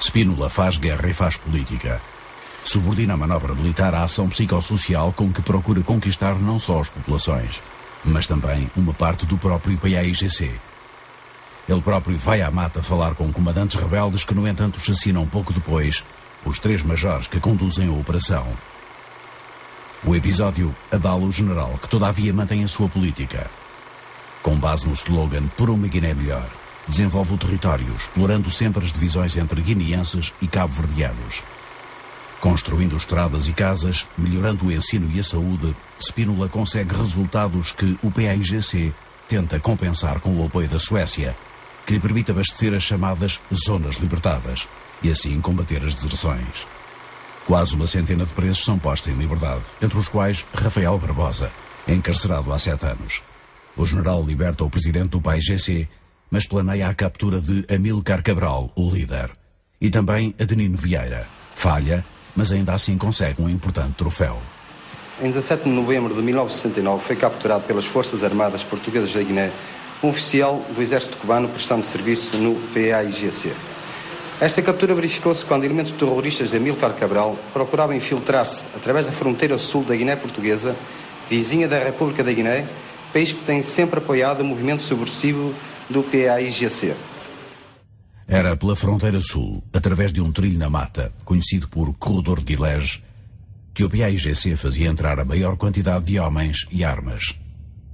Spínola faz guerra e faz política. Subordina a manobra militar à ação psicossocial com que procura conquistar não só as populações, mas também uma parte do próprio PAIGC. Ele próprio vai à mata falar com comandantes rebeldes que, no entanto, assassinam pouco depois os 3 majores que conduzem a operação. O episódio abala o general, que todavia mantém a sua política. Com base no slogan "Por uma Guiné melhor", desenvolve o território, explorando sempre as divisões entre guineenses e cabo-verdianos. Construindo estradas e casas, melhorando o ensino e a saúde, Spínola consegue resultados que o PAIGC tenta compensar com o apoio da Suécia, que lhe permite abastecer as chamadas zonas libertadas e assim combater as deserções. Quase uma centena de presos são postos em liberdade, entre os quais Rafael Barbosa, encarcerado há 7 anos. O general liberta o presidente do PAIGC, mas planeia a captura de Amílcar Cabral, o líder, e também a de Nino Vieira. Falha, mas ainda assim consegue um importante troféu. Em 17 de novembro de 1969 foi capturado pelas Forças Armadas Portuguesas da Guiné um oficial do exército cubano prestando serviço no PAIGC. Esta captura verificou-se quando elementos terroristas de Amílcar Cabral procuravam infiltrar-se através da fronteira sul da Guiné Portuguesa, vizinha da República da Guiné, país que tem sempre apoiado o movimento subversivo do PAIGC. Era pela fronteira sul, através de um trilho na mata, conhecido por Corredor de Guilherme, que o PAIGC fazia entrar a maior quantidade de homens e armas.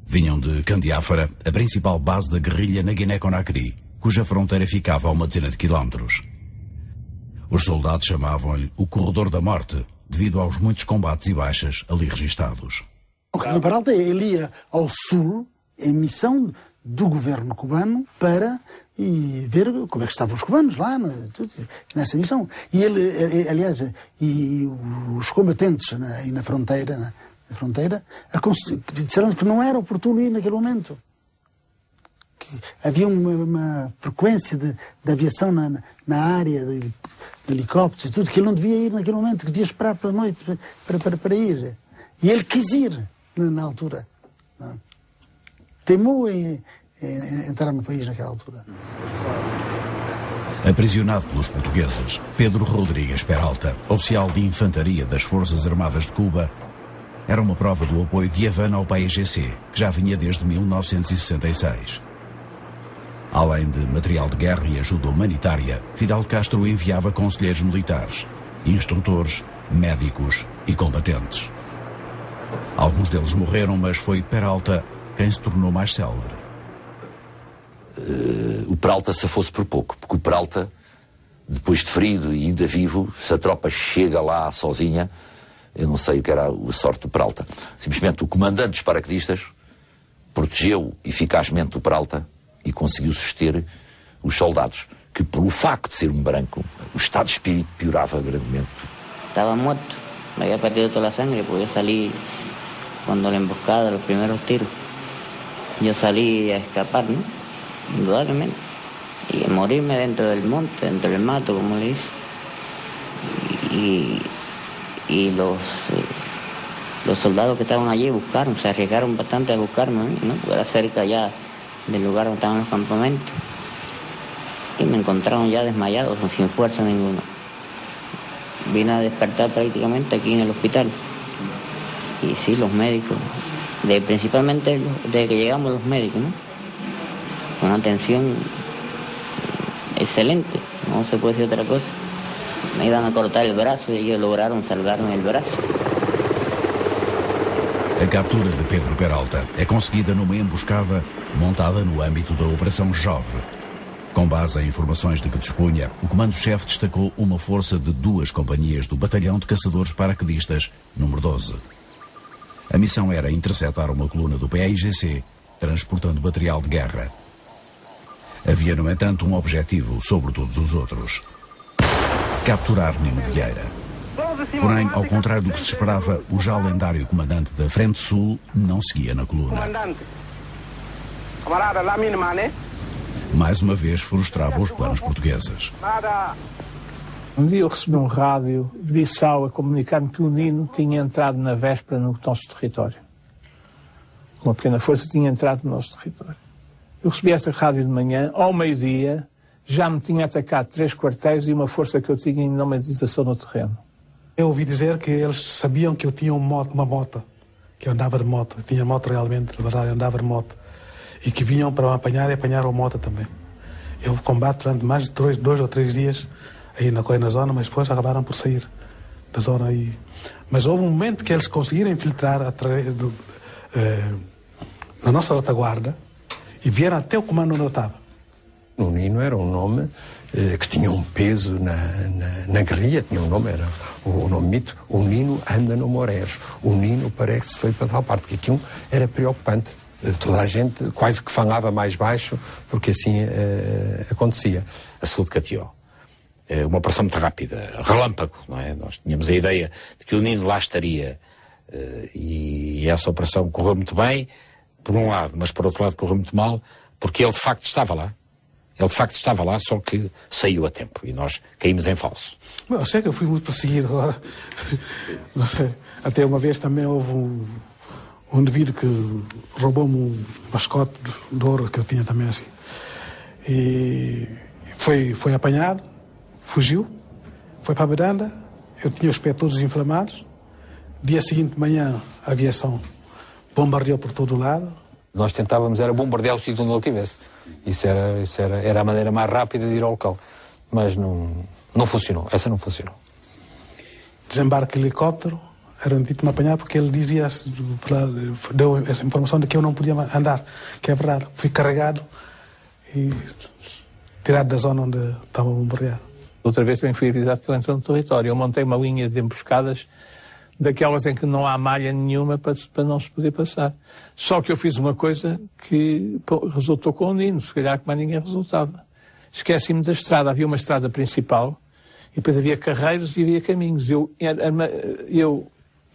Vinham de Candiáfara, a principal base da guerrilha na Guiné-Conakry, cuja fronteira ficava a uma dezena de quilómetros. Os soldados chamavam-lhe o Corredor da Morte, devido aos muitos combates e baixas ali registados. No Peralta, ele ia ao sul, em missão do governo cubano, para ver como é que estavam os cubanos lá, nessa missão. E ele, aliás, e os combatentes na fronteira, disseram que não era oportuno ir naquele momento. Que havia uma frequência de aviação na área, de helicópteros e tudo, que ele não devia ir naquele momento, que devia esperar para a noite para ir. E ele quis ir na altura. Não. Temou em entrar no país naquela altura. Aprisionado pelos portugueses, Pedro Rodrigues Peralta, oficial de infantaria das Forças Armadas de Cuba, era uma prova do apoio de Havana ao PAIGC, que já vinha desde 1966. Além de material de guerra e ajuda humanitária, Fidel Castro enviava conselheiros militares, instrutores, médicos e combatentes. Alguns deles morreram, mas foi Peralta quem se tornou mais célebre. O Peralta safou-se por pouco, porque o Peralta, depois de ferido e ainda vivo, se a tropa chega lá sozinha, eu não sei o que era a sorte do Peralta. Simplesmente o comandante dos paraquedistas protegeu eficazmente o Peralta e conseguiu suster os soldados, que por o facto de ser um branco, o estado de espírito piorava grandemente. Estava morto, me había perdido toda a sangre, porque eu salí quando a emboscada, os primeiros tiros. Eu salí a escapar, ¿no? Indudablemente. Y a morirme dentro del monte, dentro del mato, como le dice. Y los soldados que estaban allí buscaron, se arriesgaron bastante a buscarme, ¿no? Porque era cerca ya del lugar donde estaban los campamentos. Y me encontraron ya desmayado, sin fuerza ninguna. Vine a despertar prácticamente aquí en el hospital. Y sí, los médicos, principalmente desde que llegamos los médicos, ¿no? Con una atención excelente, no se puede decir otra cosa. Me iban a cortar el brazo y ellos lograron salvarme el brazo. A captura de Pedro Peralta é conseguida numa emboscada montada no âmbito da Operação Jove. Com base em informações de que dispunha, o comando-chefe destacou uma força de 2 companhias do Batalhão de Caçadores Paraquedistas, número 12. A missão era interceptar uma coluna do PAIGC, transportando material de guerra. Havia, no entanto, um objetivo sobre todos os outros: capturar Nino Vieira. Porém, ao contrário do que se esperava, o já lendário comandante da Frente Sul não seguia na coluna. Mais uma vez frustrava os planos portugueses. Um dia eu recebi um rádio de Bissau a comunicar-me que o Nino tinha entrado na véspera no nosso território. Uma pequena força tinha entrado no nosso território. Eu recebi essa rádio de manhã, ao meio-dia, já me tinha atacado 3 quartéis e uma força que eu tinha em nomadização no terreno. Eu ouvi dizer que eles sabiam que eu tinha uma moto, que eu andava de moto. Eu tinha moto realmente, na verdade, eu andava de moto. E que vinham para me apanhar e apanharam a moto também. Eu combate durante mais de 2 ou 3 dias aí na zona, mas depois acabaram por sair da zona aí. Mas houve um momento que eles conseguiram infiltrar na nossa retaguarda e vieram até o comando onde eu estava. O Nino era um nome que tinha um peso na guerrilha, tinha um nome, era o nome mito. O Nino anda no Moreiros. O Nino parece que se foi para tal parte, que aquilo era preocupante. Toda a gente quase que falava mais baixo, porque assim acontecia. A sul de Catió. Uma operação muito rápida, relâmpago, não é? Nós tínhamos a ideia de que o Nino lá estaria e essa operação correu muito bem, por um lado, mas por outro lado correu muito mal, porque ele de facto estava lá. Ele de facto estava lá, só que saiu a tempo e nós caímos em falso. Eu sei que eu fui muito perseguido agora. Não sei. Até uma vez também houve um indivíduo que roubou-me um mascote de ouro que eu tinha também assim. E foi apanhado, fugiu, foi para a Miranda, eu tinha os pés todos inflamados. Dia seguinte de manhã a aviação bombardeou por todo o lado. Nós tentávamos era bombardear o sítio onde ele estivesse. Isso era a maneira mais rápida de ir ao local. Mas não funcionou, essa não funcionou. Desembarque de helicóptero, era um tipo me apanhar porque ele dizia, deu essa informação de que eu não podia andar, que é verdade. Fui carregado e tirado da zona onde estava a bombardear. Outra vez também fui avisado que ele entrou no território. Eu montei uma linha de emboscadas daquelas em que não há malha nenhuma para não se poder passar. Só que eu fiz uma coisa que resultou com o Nino, se calhar que mais ninguém resultava. Esqueci-me da estrada. Havia uma estrada principal e depois havia carreiros e havia caminhos. Eu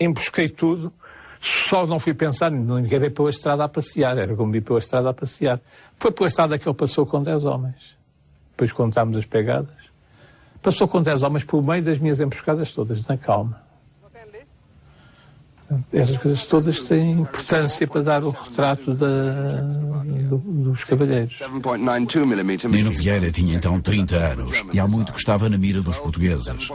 embosquei tudo, só não fui pensar, ninguém veio pela estrada a passear, era como ir pela estrada a passear. Foi pela estrada que ele passou com 10 homens. Depois contámos as pegadas. Passou com 10 homens por meio das minhas emboscadas todas, na calma. Essas coisas todas têm importância para dar o retrato dos cavalheiros. Nino Vieira tinha então 30 anos e há muito que estava na mira dos portugueses.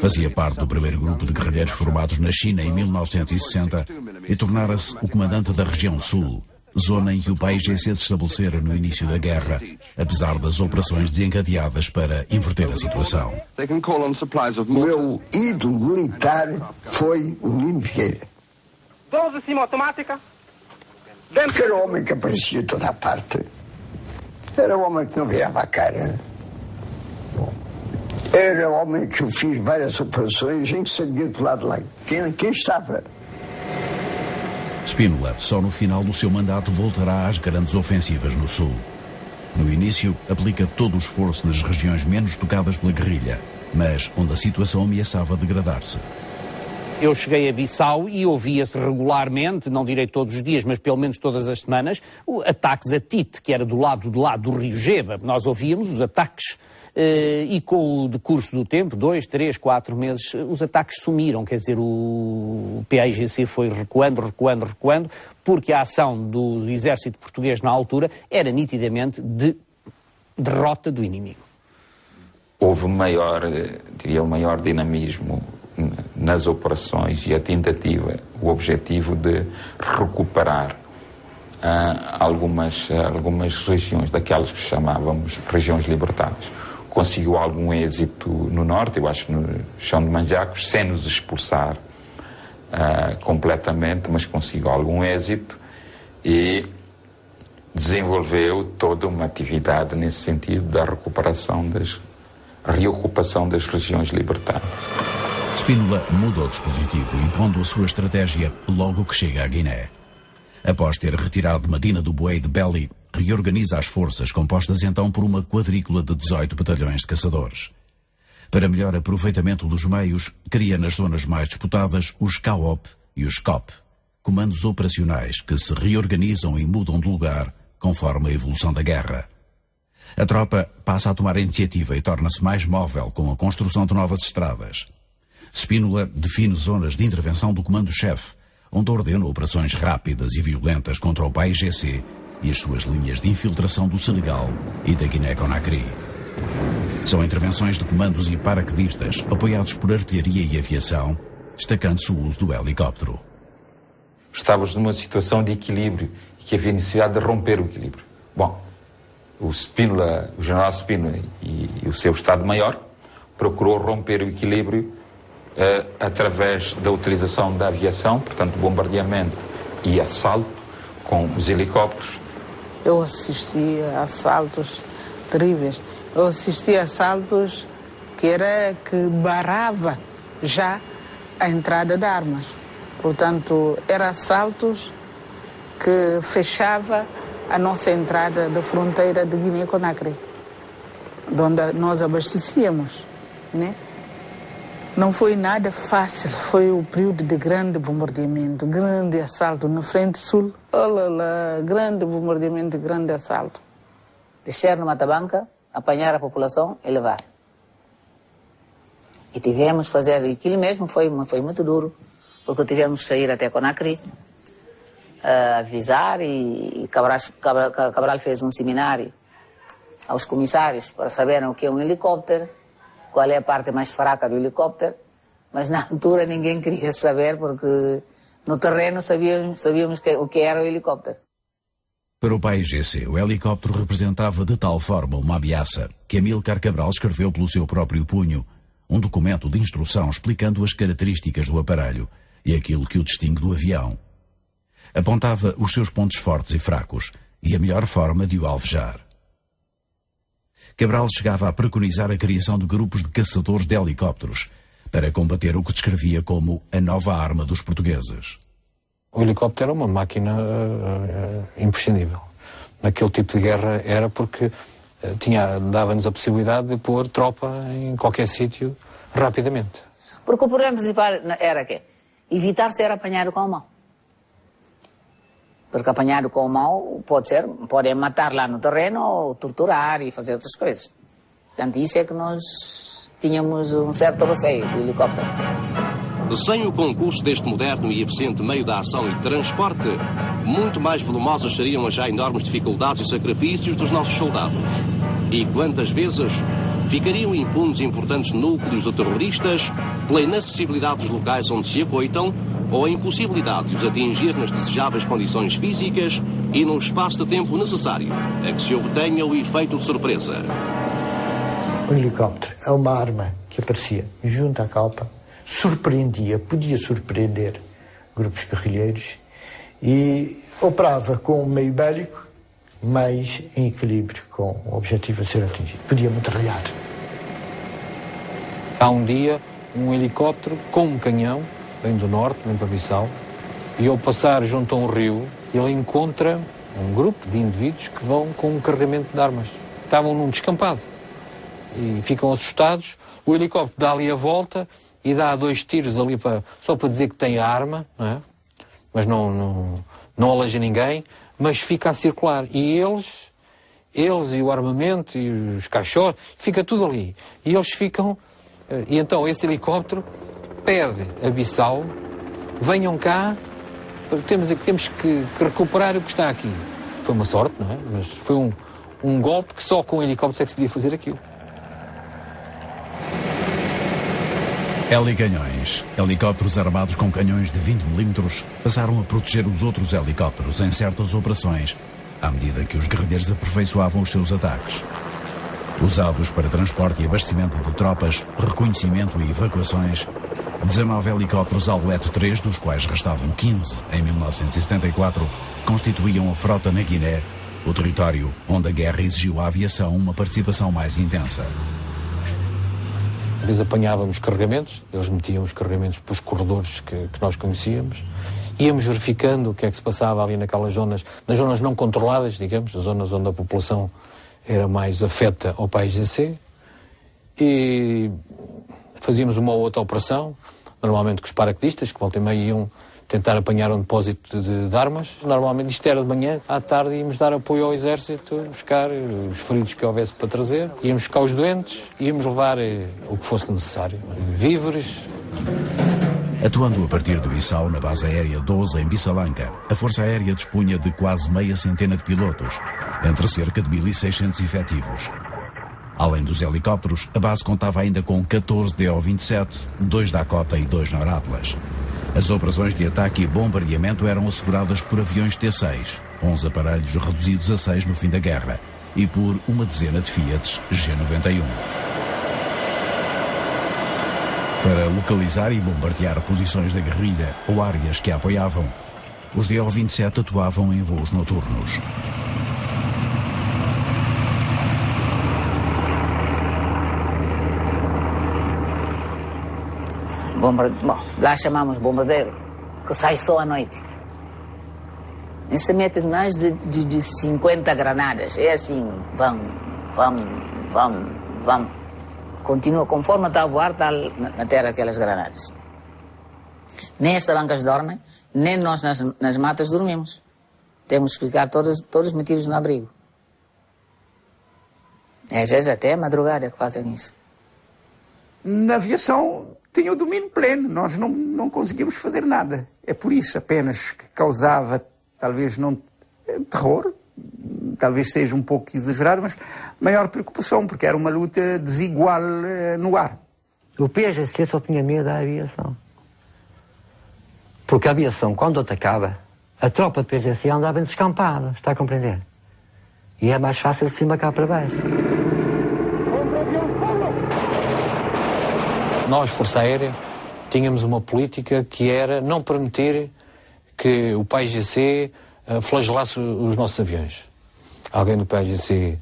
Fazia parte do primeiro grupo de guerrilheiros formados na China em 1960 e tornara-se o comandante da região sul, zona em que o PAIGC se estabelecera no início da guerra, apesar das operações desencadeadas para inverter a situação. O meu ídolo militar foi o Nino Vieira. 12 semiautomática. Porque era o homem que aparecia toda a parte. Era o homem que não virava a cara. Era o homem que eu fiz várias operações em que sabia do lado de lá quem estava. Spínola, só no final do seu mandato, voltará às grandes ofensivas no sul. No início, aplica todo o esforço nas regiões menos tocadas pela guerrilha, mas onde a situação ameaçava degradar-se. Eu cheguei a Bissau e ouvia-se regularmente, não direi todos os dias, mas pelo menos todas as semanas, ataques a Tite, que era do lado de lá do Rio Geba. Nós ouvíamos os ataques e com o decurso do tempo, 2, 3, 4 meses, os ataques sumiram. Quer dizer, o PAIGC foi recuando, porque a ação do exército português na altura era nitidamente de derrota do inimigo. Houve um maior dinamismo nas operações e a tentativa, o objetivo de recuperar algumas regiões, daquelas que chamávamos regiões libertadas. Conseguiu algum êxito no norte, eu acho no chão de Manjacos, sem nos expulsar completamente, mas conseguiu algum êxito e desenvolveu toda uma atividade nesse sentido da reocupação das regiões libertadas. Spínola muda o dispositivo, impondo a sua estratégia logo que chega à Guiné. Após ter retirado Medina do Buey de Belly, reorganiza as forças, compostas então por uma quadrícula de 18 batalhões de caçadores. Para melhor aproveitamento dos meios, cria nas zonas mais disputadas os CAOP e os COP, comandos operacionais que se reorganizam e mudam de lugar conforme a evolução da guerra. A tropa passa a tomar a iniciativa e torna-se mais móvel com a construção de novas estradas. Spínola define zonas de intervenção do comando-chefe, onde ordena operações rápidas e violentas contra o PAIGC e as suas linhas de infiltração do Senegal e da Guiné-Conakry. São intervenções de comandos e paraquedistas apoiados por artilharia e aviação, destacando-se o uso do helicóptero. Estávamos numa situação de equilíbrio e que havia necessidade de romper o equilíbrio. Bom, o general Spínola e o seu Estado-Maior procurou romper o equilíbrio através da utilização da aviação, portanto, bombardeamento e assalto com os helicópteros. Eu assisti a assaltos terríveis. Eu assisti a assaltos que barrava já a entrada de armas. Portanto, eram assaltos que fechava a nossa entrada da fronteira de Guiné-Conakry, onde nós abastecíamos, né? Não foi nada fácil, foi o período de grande bombardeamento, grande assalto na frente sul, grande bombardeamento, grande assalto. Descer no Matabanca, apanhar a população e levar. E tivemos que fazer aquilo mesmo, foi muito duro, porque tivemos que sair até Conakry, avisar, e Cabral fez um seminário aos comissários para saberem o que é um helicóptero, qual é a parte mais fraca do helicóptero, mas na altura ninguém queria saber, porque no terreno sabíamos o que era o helicóptero. Para o PAIGC, o helicóptero representava de tal forma uma ameaça que Amílcar Cabral escreveu pelo seu próprio punho um documento de instrução explicando as características do aparelho e aquilo que o distingue do avião. Apontava os seus pontos fortes e fracos e a melhor forma de o alvejar. Cabral chegava a preconizar a criação de grupos de caçadores de helicópteros para combater o que descrevia como a nova arma dos portugueses. O helicóptero era uma máquina imprescindível. Naquele tipo de guerra era porque dava-nos a possibilidade de pôr tropa em qualquer sítio rapidamente. Porque o problema principal era que evitar ser apanhado com a mão. Porque apanhado com a mão pode matar lá no terreno ou torturar e fazer outras coisas. Portanto, isso é que nós tínhamos um certo receio do helicóptero. Sem o concurso deste moderno e eficiente meio de ação e transporte, muito mais volumosas seriam as já enormes dificuldades e sacrifícios dos nossos soldados. E quantas vezes ficariam impunes importantes núcleos de terroristas pela inacessibilidade dos locais onde se acoitam ou a impossibilidade de os atingir nas desejáveis condições físicas e no espaço de tempo necessário a que se obtenha o efeito de surpresa. O helicóptero é uma arma que aparecia junto à calpa, podia surpreender grupos guerrilheiros e operava com um meio bélico, mas em equilíbrio com o objetivo a ser atingido. Podia metralhar. Há um dia, um helicóptero com um canhão, vem do norte, vem para Bissau, e ao passar junto a um rio, ele encontra um grupo de indivíduos que vão com um carregamento de armas. Estavam num descampado e ficam assustados. O helicóptero dá ali a volta e dá 2 tiros ali só para dizer que tem a arma, não é? Mas não aleija ninguém, mas fica a circular. E eles e o armamento e os caixotes, fica tudo ali. E eles ficam... E então esse helicóptero pede a Bissau, venham cá, temos que recuperar o que está aqui. Foi uma sorte, não é? Mas foi um golpe que só com o helicóptero é que se podia fazer aquilo. Helicanhões, helicópteros armados com canhões de 20 mm, passaram a proteger os outros helicópteros em certas operações, à medida que os guerrilheiros aperfeiçoavam os seus ataques. Usados para transporte e abastecimento de tropas, reconhecimento e evacuações, 19 helicópteros Alouette 3, dos quais restavam 15 em 1974, constituíam a frota na Guiné, o território onde a guerra exigiu à aviação uma participação mais intensa. Às vezes apanhávamos carregamentos, eles metiam os carregamentos pelos corredores que nós conhecíamos, íamos verificando o que é que se passava ali naquelas zonas, nas zonas não controladas, digamos, as zonas onde a população era mais afeta ao PAIGC, e fazíamos uma ou outra operação, normalmente com os paraquedistas, que volta e meia iam tentar apanhar um depósito de armas. Normalmente isto era de manhã, à tarde íamos dar apoio ao exército, buscar os feridos que houvesse para trazer, íamos buscar os doentes, íamos levar o que fosse necessário, víveres. Atuando a partir do Bissau na base aérea 12 em Bissalanca, a Força Aérea dispunha de quase meia centena de pilotos, entre cerca de 1.600 efetivos. Além dos helicópteros, a base contava ainda com 14 DO-27, 2 Dakota e 2 Noratlas. As operações de ataque e bombardeamento eram asseguradas por aviões T-6, 11 aparelhos reduzidos a 6 no fim da guerra, e por uma dezena de Fiat G91. Para localizar e bombardear posições da guerrilha ou áreas que a apoiavam, os DO-27 atuavam em voos noturnos. Bom, lá chamamos bombardeiro, que sai só à noite. E se mete mais de 50 granadas. É assim, vamos. Continua, conforme está a voar, está na terra aquelas granadas. Nem as tarancas dormem, nem nós nas matas dormimos. Temos que ficar todos metidos no abrigo. Às vezes até é madrugada que fazem isso. Na aviação tinha o domínio pleno, nós não conseguimos fazer nada. É por isso apenas que causava, talvez não terror, talvez seja um pouco exagerado, mas maior preocupação, porque era uma luta desigual no ar. O PAGC só tinha medo da aviação. Porque a aviação, quando atacava, a tropa de PAGC andava descampada, está a compreender? E é mais fácil de cima cá para baixo. Nós, Força Aérea, tínhamos uma política que era não permitir que o PAIGC flagelasse os nossos aviões. Alguém do PAIGC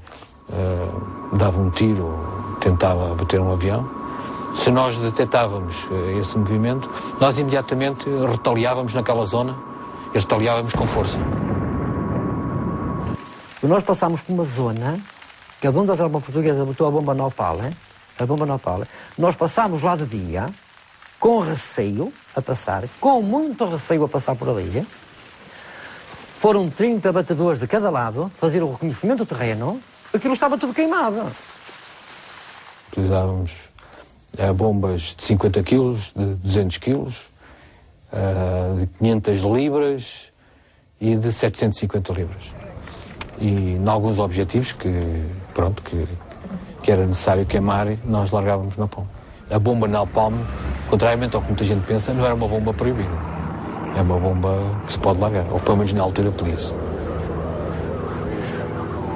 dava um tiro ou tentava bater um avião. Se nós detectávamos esse movimento, nós imediatamente retaliávamos naquela zona e retaliávamos com força. Nós passámos por uma zona, que é onde a tropa portuguesa botou a bomba Nopal, a bomba Nopal. Nós passámos lá de dia, com receio a passar, com muito receio a passar por ali. Foram 30 batedores de cada lado, fazer o reconhecimento do terreno, aquilo estava tudo queimado. Utilizávamos bombas de 50 quilos, de 200 quilos, de 500 libras e de 750 libras. E em alguns objetivos que era necessário queimar, nós largávamos napalm. A bomba napalm, contrariamente ao que muita gente pensa, não era uma bomba proibida. É uma bomba que se pode largar, ou pelo menos na altura podia-se.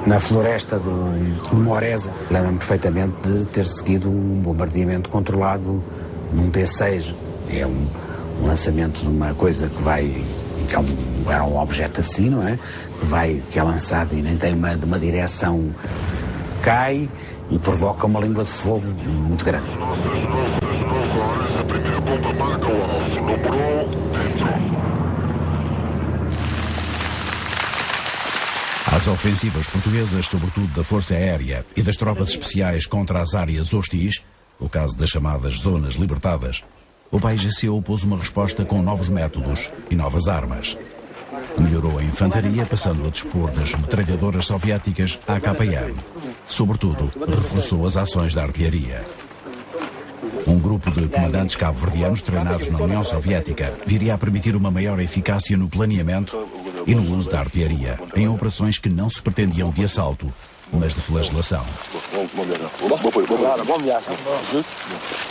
Na floresta do Moreza, lembro-me perfeitamente de ter seguido um bombardeamento controlado num T-6. É um lançamento de uma coisa que vai, era um objeto assim, não é? Que é lançado e nem tem uma direção, cai e provoca uma língua de fogo muito grande. A primeira bomba marca o alvo, nombrou dentro. As ofensivas portuguesas, sobretudo da Força Aérea e das tropas especiais contra as áreas hostis, o caso das chamadas zonas libertadas, o PAIGC opôs uma resposta com novos métodos e novas armas. Melhorou a infantaria, passando a dispor das metralhadoras soviéticas AKM. Sobretudo, reforçou as ações da artilharia. Um grupo de comandantes cabo-verdianos treinados na União Soviética viria a permitir uma maior eficácia no planeamento e no uso da artilharia, em operações que não se pretendiam de assalto, mas de flagelação.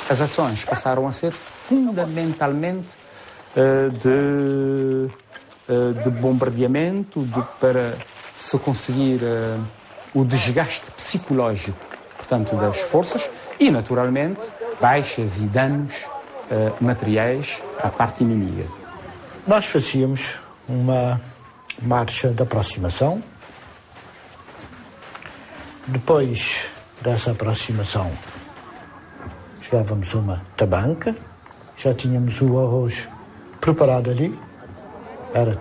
As ações passaram a ser fundamentalmente de bombardeamento, para se conseguir o desgaste psicológico, portanto, das forças e, naturalmente, baixas e danos materiais à parte inimiga. Nós fazíamos uma marcha de aproximação. Depois dessa aproximação, chegávamos a uma tabanca, já tínhamos o arroz preparado ali. Era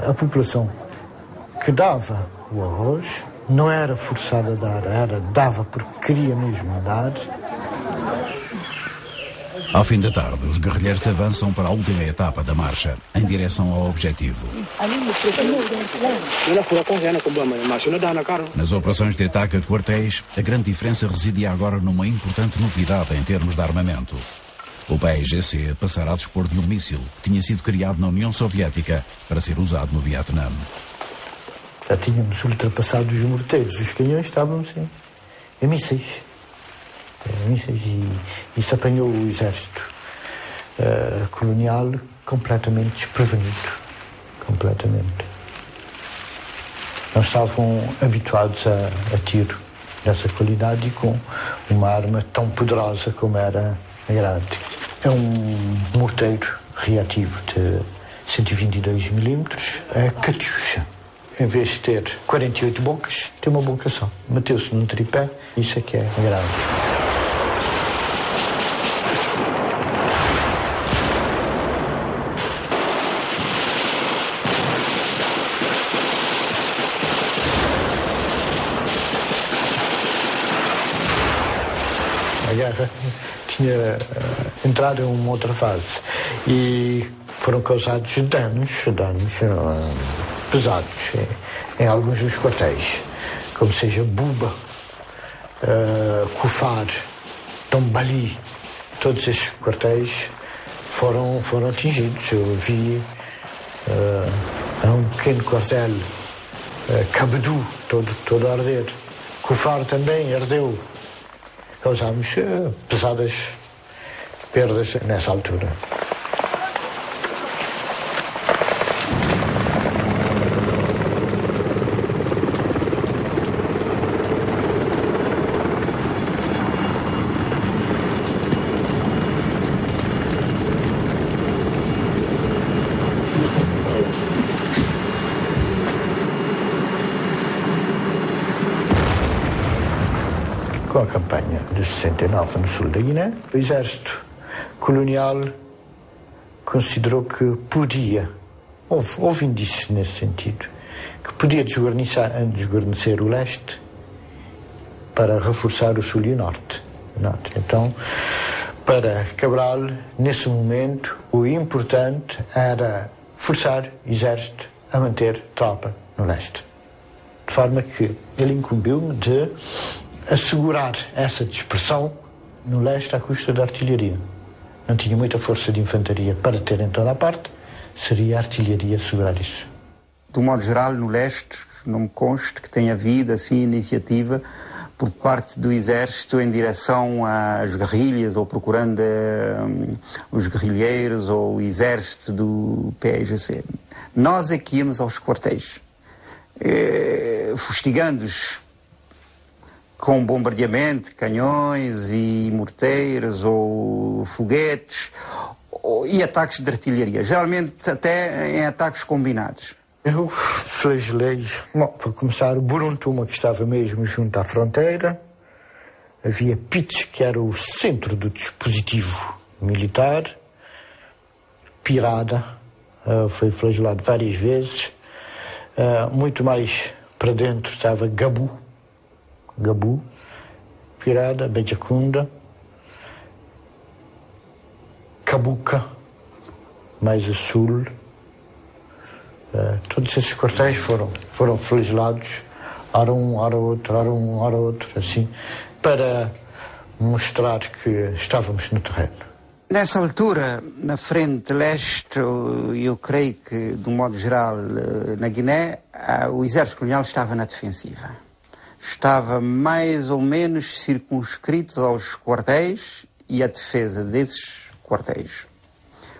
a população que dava o arroz, não era forçada a dar, dava porque queria mesmo dar. Ao fim da tarde, os guerrilheiros avançam para a última etapa da marcha, em direção ao objetivo. Nas operações de ataque a quartéis, a grande diferença residia agora numa importante novidade em termos de armamento. O PAIGC passará a dispor de um míssil que tinha sido criado na União Soviética para ser usado no Vietnã. Já tínhamos ultrapassado os morteiros, os canhões estavam assim. em mísseis. E se apanhou o exército colonial completamente desprevenido. Completamente. Não estavam habituados a tiro dessa qualidade e com uma arma tão poderosa como era a grade. É um morteiro reativo de 122 mm, a Katyusha. Em vez de ter 48 bocas, tem uma boca só. Meteu-se num tripé, isso é que é a grade. A guerra tinha entrado em uma outra fase e foram causados danos pesados em alguns dos quartéis, como seja Buba, Kufar, Tombali. Todos estes quartéis foram atingidos. Eu vi um pequeno quartel, Cabedú, todo a arder. Kufar também ardeu. Causámos pesadas perdas nessa altura. Com a campanha de 69 no sul da Guiné, o exército colonial considerou que podia, houve indícios nesse sentido, que podia desguarnecer o leste para reforçar o sul e o norte. Então, para Cabral, nesse momento, o importante era forçar o exército a manter tropa no leste. De forma que ele incumbiu-me de assegurar essa dispersão no leste à custa da artilharia. Não tinha muita força de infantaria para ter em toda a parte, seria a artilharia assegurar isso. De um modo geral, no leste, não me consta que tenha havido assim iniciativa por parte do exército em direção às guerrilhas ou procurando os guerrilheiros ou o exército do PAIGC. Nós aqui íamos aos quartéis, fustigando-os com bombardeamento, canhões e morteiros ou foguetes e ataques de artilharia, geralmente até em ataques combinados. Eu flagelei, para começar, o Buruntuma, que estava mesmo junto à fronteira. Havia Pitch, que era o centro do dispositivo militar. Pirada, foi flagelado várias vezes. Muito mais para dentro estava Gabu, Pirada, Bejacunda, Kabuka, mais a sul. Todos esses quartéis foram flagelados, hora um, hora outro, assim, para mostrar que estávamos no terreno. Nessa altura, na frente leste, eu creio que, de um modo geral, na Guiné, o exército colonial estava na defensiva. Estava mais ou menos circunscrito aos quartéis e à defesa desses quartéis.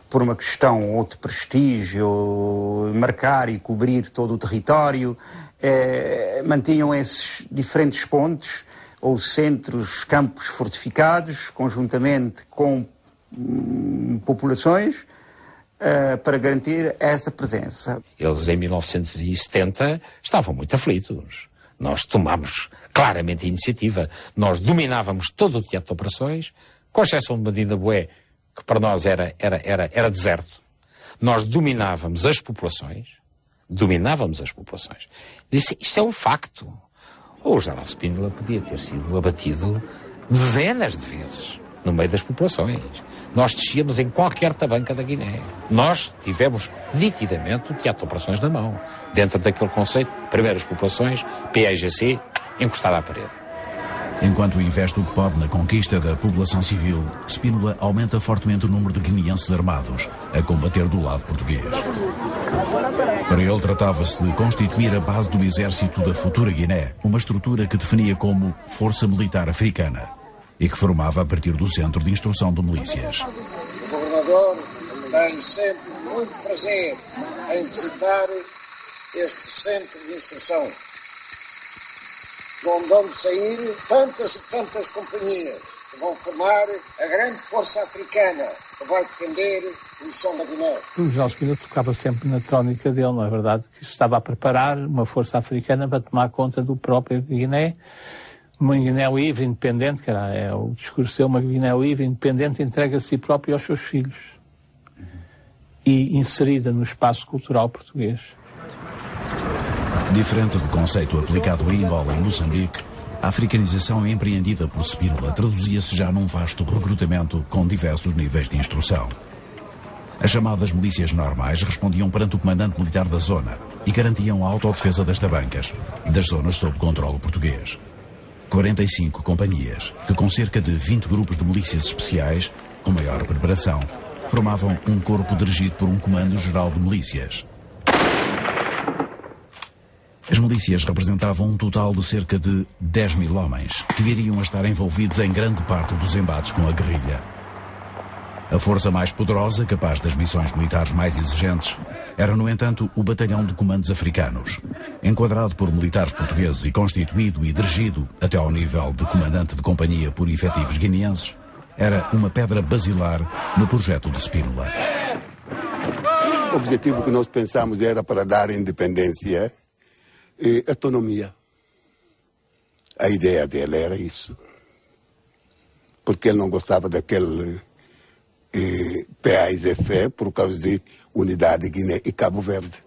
Por uma questão ou de prestígio, marcar e cobrir todo o território, mantinham esses diferentes pontos ou centros, campos fortificados, conjuntamente com populações, para garantir essa presença. Eles, em 1970, estavam muito aflitos. Nós tomámos claramente a iniciativa. Nós dominávamos todo o teatro de operações, com exceção de Medina Bué, que para nós era deserto. Nós dominávamos as populações. Isto é um facto. O general Spínola podia ter sido abatido dezenas de vezes no meio das populações. Nós descíamos em qualquer tabanca da Guiné. Nós tivemos nitidamente o teatro de operações na mão, dentro daquele conceito, primeiras populações, PAIGC, encostado à parede. Enquanto investe o que pode na conquista da população civil, Spínola aumenta fortemente o número de guineenses armados a combater do lado português. Para ele tratava-se de constituir a base do exército da futura Guiné, uma estrutura que definia como Força Militar Africana e que formava a partir do Centro de Instrução de Milícias. O governador tem sempre muito prazer em visitar este centro de instrução, onde vão sair tantas e tantas companhias que vão formar a grande força africana que vai defender o som da Guiné. O general Spínola tocava sempre na tónica dele, não é verdade? Que estava a preparar uma força africana para tomar conta do próprio Guiné, uma Guiné livre, independente, que era o discurso de uma Guiné livre, independente, entrega a si própria e aos seus filhos. E inserida no espaço cultural português. Diferente do conceito aplicado em Angola e Moçambique, a africanização empreendida por Spínola traduzia-se já num vasto recrutamento com diversos níveis de instrução. As chamadas milícias normais respondiam perante o comandante militar da zona e garantiam a autodefesa das tabancas, das zonas sob controle português. 45 companhias, que com cerca de 20 grupos de milícias especiais, com maior preparação, formavam um corpo dirigido por um comando-geral de milícias. As milícias representavam um total de cerca de 10 mil homens, que viriam a estar envolvidos em grande parte dos embates com a guerrilha. A força mais poderosa, capaz das missões militares mais exigentes, era, no entanto, o Batalhão de Comandos Africanos, enquadrado por militares portugueses e constituído e dirigido até ao nível de comandante de companhia por efetivos guineenses, era uma pedra basilar no projeto de Spínola. O objetivo que nós pensamos era para dar independência e autonomia. A ideia dele era isso. Porque ele não gostava daquele PAIGC por causa de unidade de Guiné e Cabo Verde.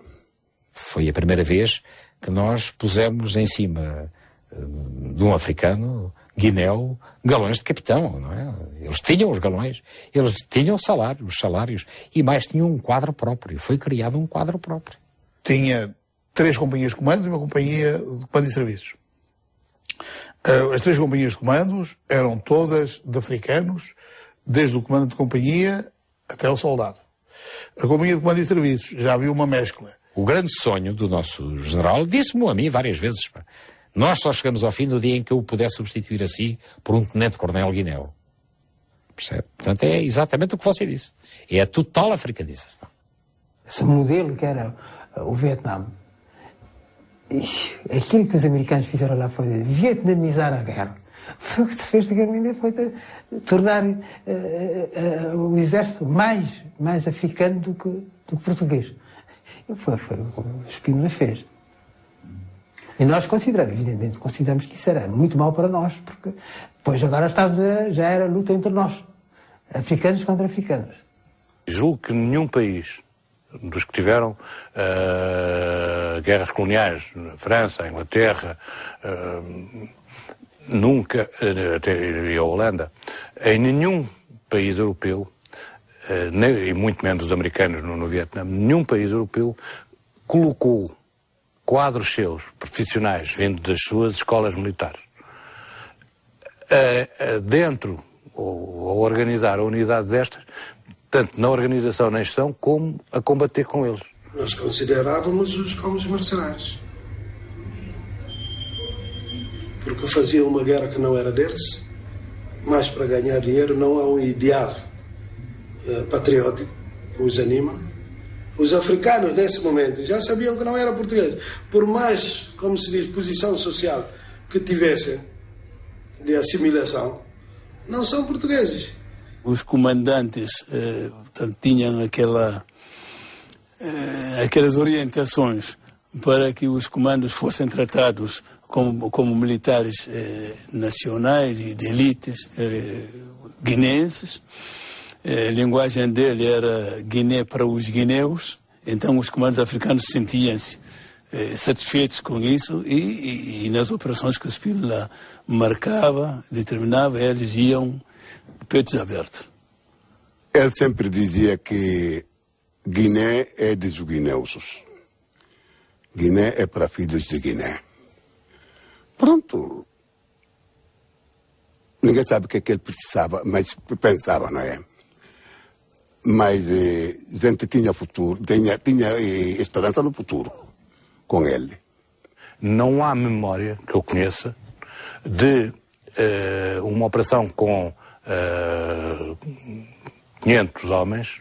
Foi a primeira vez que nós pusemos em cima de um africano, guinéu, galões de capitão, não é? Eles tinham os galões, eles tinham os salários, e mais tinham um quadro próprio. Foi criado um quadro próprio. Tinha 3 companhias de comandos e uma companhia de comando e serviços. As 3 companhias de comandos eram todas de africanos, desde o comando de companhia até o soldado. A companhia de comando e serviços já havia uma mescla. O grande sonho do nosso general, disse-me a mim várias vezes, nós só chegamos ao fim no dia em que eu o pudesse substituir assim por um tenente-coronel guinéu. Percebe? Portanto, é exatamente o que você disse. É a total africanização. Esse modelo que era o Vietnã, aquilo que os americanos fizeram lá foi vietnamizar a guerra. Foi o que se fez da guerra, foi tornar o exército mais africano do que português. E foi o que o Spínola fez. E nós consideramos que isso era muito mau para nós, porque depois agora já era luta entre nós, africanos contra africanos. Julgo que nenhum país dos que tiveram guerras coloniais, a França, a Inglaterra, nunca, até a Holanda, em nenhum país europeu, e muito menos os americanos no Vietnã, nenhum país europeu colocou quadros seus, profissionais, vindo das suas escolas militares, dentro, ou a organizar a unidade destas, tanto na organização, na gestão, como a combater com eles. Nós considerávamos-os como os mercenários. Porque faziam uma guerra que não era deles, mas para ganhar dinheiro não há um ideal patriótico que os anima. Os africanos, nesse momento, já sabiam que não era português. Por mais, como se diz, posição social que tivessem de assimilação, não são portugueses. Os comandantes tinham aquelas orientações para que os comandos fossem tratados como militares nacionais e de elites guineenses. A linguagem dele era Guiné para os guineus, então os comandos africanos sentiam-se satisfeitos com isso e nas operações que o Spínola marcava, determinava, eles iam peitos abertos. Ele sempre dizia que Guiné é dos guineusos. Guiné é para filhos de Guiné. Pronto. Ninguém sabe o que ele precisava, mas pensava, não é? mas a gente tinha futuro, tinha esperança no futuro com ele. Não há memória que eu conheça de uma operação com 500 homens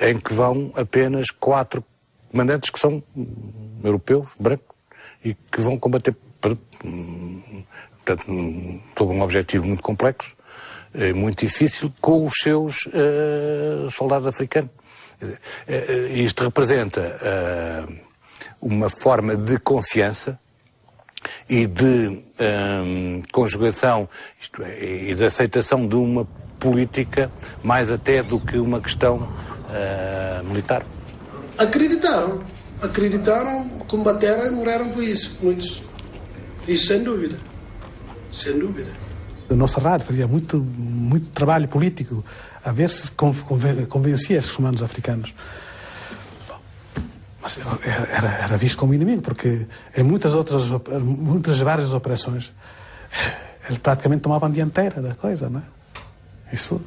em que vão apenas 4 comandantes que são europeus, brancos, e que vão combater, portanto, sob um objetivo muito complexo, muito difícil, com os seus soldados africanos. Isto representa uma forma de confiança e de conjugação, isto é, e de aceitação de uma política mais até do que uma questão militar. Acreditaram, combateram e morreram por isso, muitos. Isso sem dúvida, sem dúvida. A nossa rádio fazia muito trabalho político a ver se convencia esses comandos africanos. Mas era visto como inimigo, porque em muitas várias operações eles praticamente tomavam a dianteira da coisa, não é? Isso,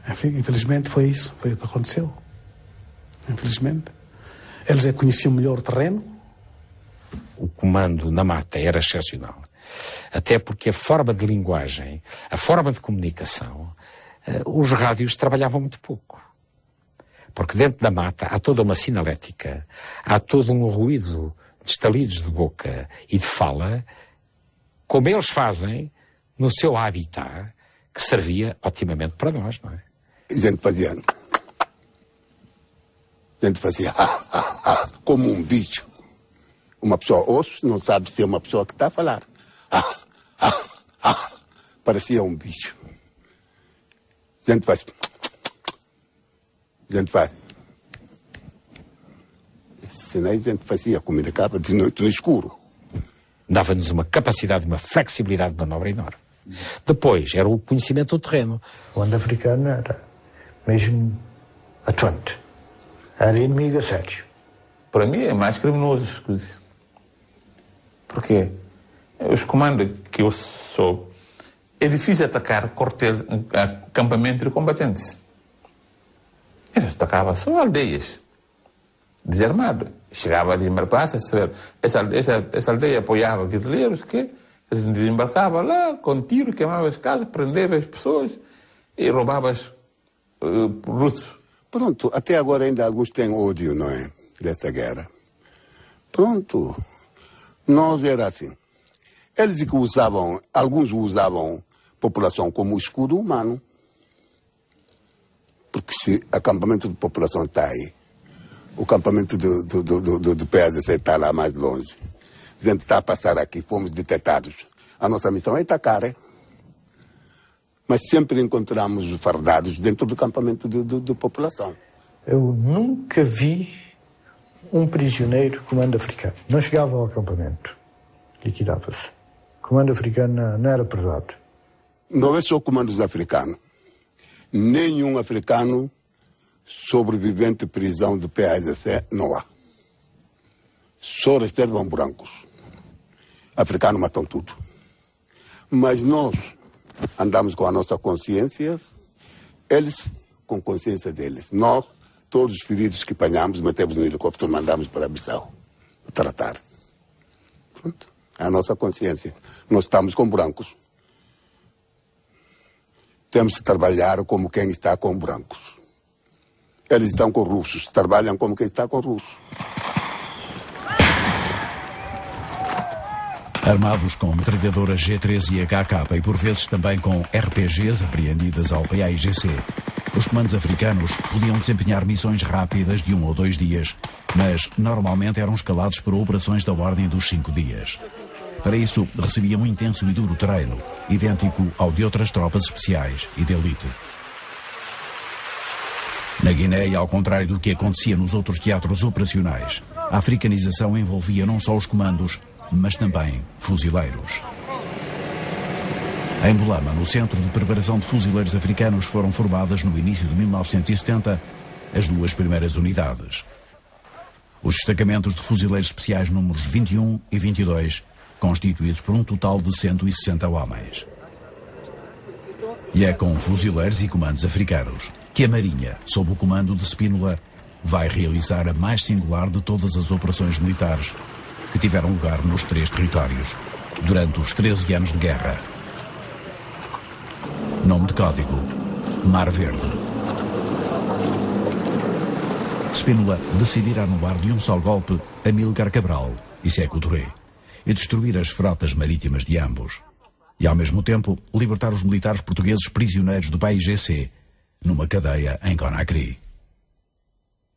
enfim, infelizmente foi isso, foi o que aconteceu. Infelizmente. Eles conheciam melhor o terreno. O comando na mata era excepcional. Até porque a forma de linguagem, a forma de comunicação, os rádios trabalhavam muito pouco. Porque dentro da mata há toda uma sinalética, há todo um ruído de estalidos de boca e de fala, como eles fazem no seu habitat, que servia otimamente para nós, não é? A gente fazia como um bicho. Uma pessoa ouve, não sabe se é uma pessoa que está a falar. Parecia um bicho. A gente faz. Senão a gente fazia, comunicava de noite no escuro. Dava-nos uma capacidade, uma flexibilidade de manobra enorme. Depois, era o conhecimento do terreno. O comando africano era mesmo atuante. Era inimigo a sério. Para mim é mais criminoso, escuse. Porque os comandos que eu soube, é difícil atacar acampamento de combatentes. Eles atacavam só aldeias, desarmadas. Chegava a desembarcar, essa aldeia apoiava guerrilheiros que eles desembarcavam lá, com tiro, queimavam as casas, prendevam as pessoas e roubavam os produtos. Pronto, até agora ainda alguns têm ódio, não é? Dessa guerra. Pronto. Nós era assim. Eles que usavam, alguns usavam a população como escudo humano. Porque se o acampamento de população está aí, o acampamento do PAZC está lá mais longe. A gente está a passar aqui, fomos detectados. A nossa missão é atacar, é? Mas sempre encontramos fardados dentro do acampamento da população. Eu nunca vi um prisioneiro comando africano. Não chegava ao acampamento, liquidava-se. Comando africano não era perdoado. Não é só comandos africanos. Nenhum africano sobrevivente de prisão de PAZC não há. Só reservam brancos. Africanos matam tudo. Mas nós andamos com a nossa consciência, eles com a consciência deles. Nós, todos os feridos que apanhamos, metemos no helicóptero e mandamos para Bissau tratar. Pronto. É a nossa consciência. Nós estamos com brancos. Temos que trabalhar como quem está com brancos. Eles estão com russos, trabalham como quem está com russos. Armados com metralhadoras G3 e HK e por vezes também com RPGs apreendidas ao PAIGC, os comandos africanos podiam desempenhar missões rápidas de 1 ou 2 dias, mas normalmente eram escalados para operações da ordem dos 5 dias. Para isso, recebiam um intenso e duro treino, idêntico ao de outras tropas especiais e de elite. Na Guiné, ao contrário do que acontecia nos outros teatros operacionais, a africanização envolvia não só os comandos, mas também fuzileiros. Em Bulama, no Centro de Preparação de Fuzileiros Africanos, foram formadas no início de 1970 as 2 primeiras unidades. Os destacamentos de fuzileiros especiais números 21 e 22, constituídos por um total de 160 homens. E é com fuzileiros e comandos africanos que a Marinha, sob o comando de Spínola, vai realizar a mais singular de todas as operações militares que tiveram lugar nos 3 territórios durante os 13 anos de guerra. Nome de código: Mar Verde. Spínola decidirá anular de um só golpe Amílcar Cabral e Sékou Touré e destruir as frotas marítimas de ambos. E, ao mesmo tempo, libertar os militares portugueses prisioneiros do PAIGC numa cadeia em Conakry.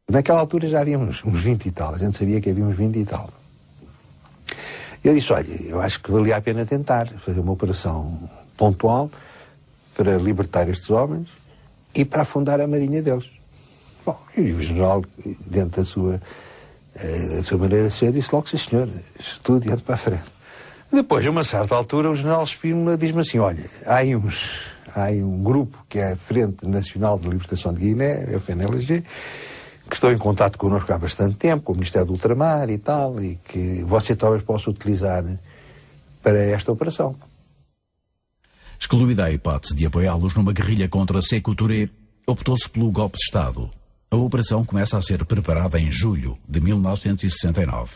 Naquela altura já havia uns 20 e tal, a gente sabia que havia uns 20 e tal. Eu disse, olha, eu acho que valia a pena tentar fazer uma operação pontual para libertar estes homens e para afundar a marinha deles. Bom, e o general, dentro da sua maneira de ser, disse logo, sim senhor, estude e ande para a frente. Depois, a uma certa altura, o general Spínola diz-me assim, olha, há aí um grupo que é a Frente Nacional de Libertação de Guiné, a FNLG, que estão em contato connosco há bastante tempo, com o Ministério do Ultramar e tal, e que você talvez possa utilizar para esta operação. Excluída a hipótese de apoiá-los numa guerrilha contra Sékou Touré, optou-se pelo golpe de Estado. A operação começa a ser preparada em julho de 1969.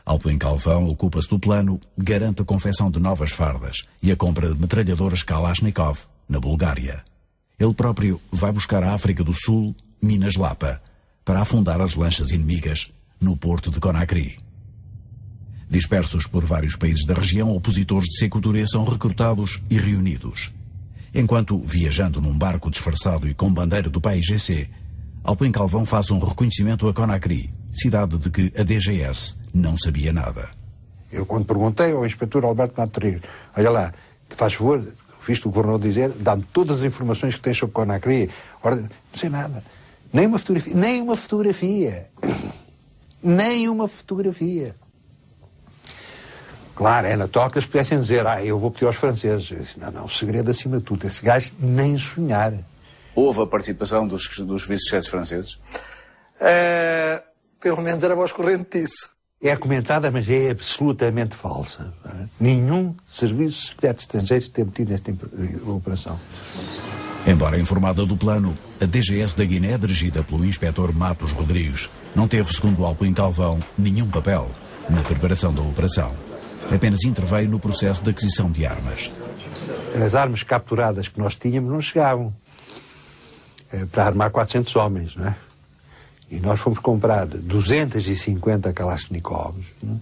Alpin Calvão ocupa-se do plano, garante a confecção de novas fardas e a compra de metralhadoras Kalashnikov na Bulgária. Ele próprio vai buscar à África do Sul minas Lapa para afundar as lanchas inimigas no porto de Conakry. Dispersos por vários países da região, opositores de Sékou Touré são recrutados e reunidos. Enquanto, viajando num barco disfarçado e com bandeira do PAIGC, Alpin Calvão faz um reconhecimento a Conakry, cidade de que a DGS não sabia nada. Eu, quando perguntei ao inspetor Alberto Matriz, olha lá, faz favor, visto o governador dizer, dá-me todas as informações que tens sobre Conakry. Ora, não sei nada. Nem uma fotografia. Nem uma fotografia. Nem uma fotografia. Claro, é na toca se pudessem dizer, eu vou pedir aos franceses. Eu disse, não, o segredo acima de tudo. Esse gajo nem sonhar. Houve a participação dos vice-chefes franceses? Pelo menos era voz corrente disso. É comentada, mas é absolutamente falsa. Nenhum serviço secreto estrangeiro esteve metido nesta operação. Embora informada do plano, a DGS da Guiné, dirigida pelo inspetor Matos Rodrigues, não teve, segundo Alpin Calvão, nenhum papel na preparação da operação. Apenas interveio no processo de aquisição de armas. As armas capturadas que nós tínhamos não chegavam para armar 400 homens, não é? E nós fomos comprar 250 Kalashnikovs, né?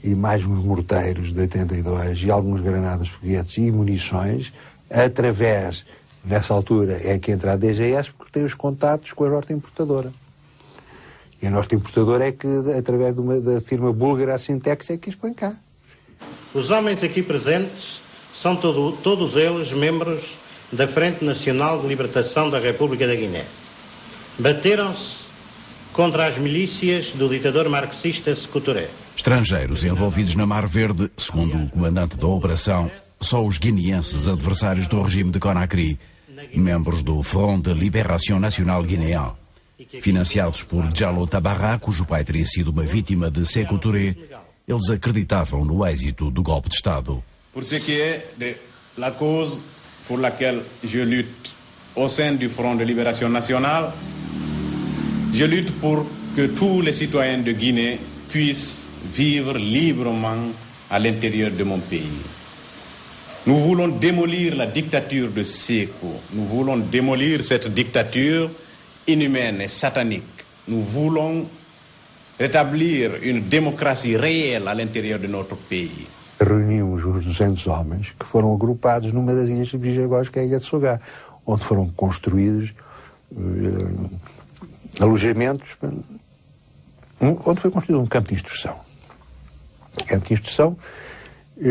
E mais uns morteiros de 82 e alguns granadas, foguetes e munições, através, nessa altura, é que entra a DGS, porque tem os contatos com a norte importadora. E a norte importadora é que, através da firma búlgara Sintex, é que os põe cá. Os homens aqui presentes são todos eles membros da Frente Nacional de Libertação da República da Guiné. Bateram-se contra as milícias do ditador marxista Sékou Touré. Estrangeiros envolvidos na Mar Verde, segundo o comandante da operação, só os guineenses adversários do regime de Conakry, membros do Front de Libération Nationale Guinéen, financiados por Diallo Tabarra, cujo pai teria sido uma vítima de Sékou Touré, eles acreditavam no êxito do golpe de Estado. Por ce qui est de la cause pour laquelle je lutte au sein du Front de Libération Nationale, je lutte pour que tous les citoyens de Guinée puissent vivre librement à l'intérieur de mon pays. Nous voulons démolir la dictature de Sékou. Nous voulons démolir cette dictature inhumaine et satanique. Nous voulons rétablir une démocratie réelle à l'intérieur de notre pays. Reunimos os 200 homens que foram agrupados numa das ilhas subjugosas, que é a Ilha de Sogá, onde foram construídos alojamentos, onde foi construído um campo de instrução. Campo de instrução, e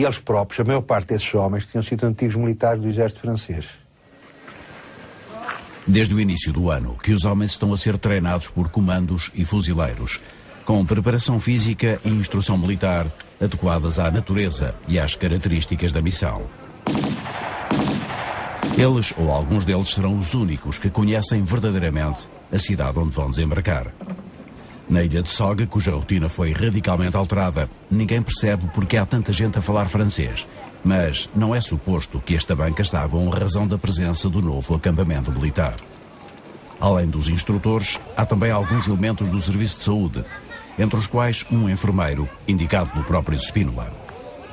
eles próprios, a maior parte desses homens, tinham sido antigos militares do exército francês. Desde o início do ano, que os homens estão a ser treinados por comandos e fuzileiros, com preparação física e instrução militar adequadas à natureza e às características da missão. Eles, ou alguns deles, serão os únicos que conhecem verdadeiramente a cidade onde vão desembarcar. Na ilha de Soga, cuja rotina foi radicalmente alterada, ninguém percebe porque há tanta gente a falar francês. Mas não é suposto que esta banca estava em razão da presença do novo acampamento militar. Além dos instrutores, há também alguns elementos do serviço de saúde, entre os quais um enfermeiro, indicado pelo próprio Spínola.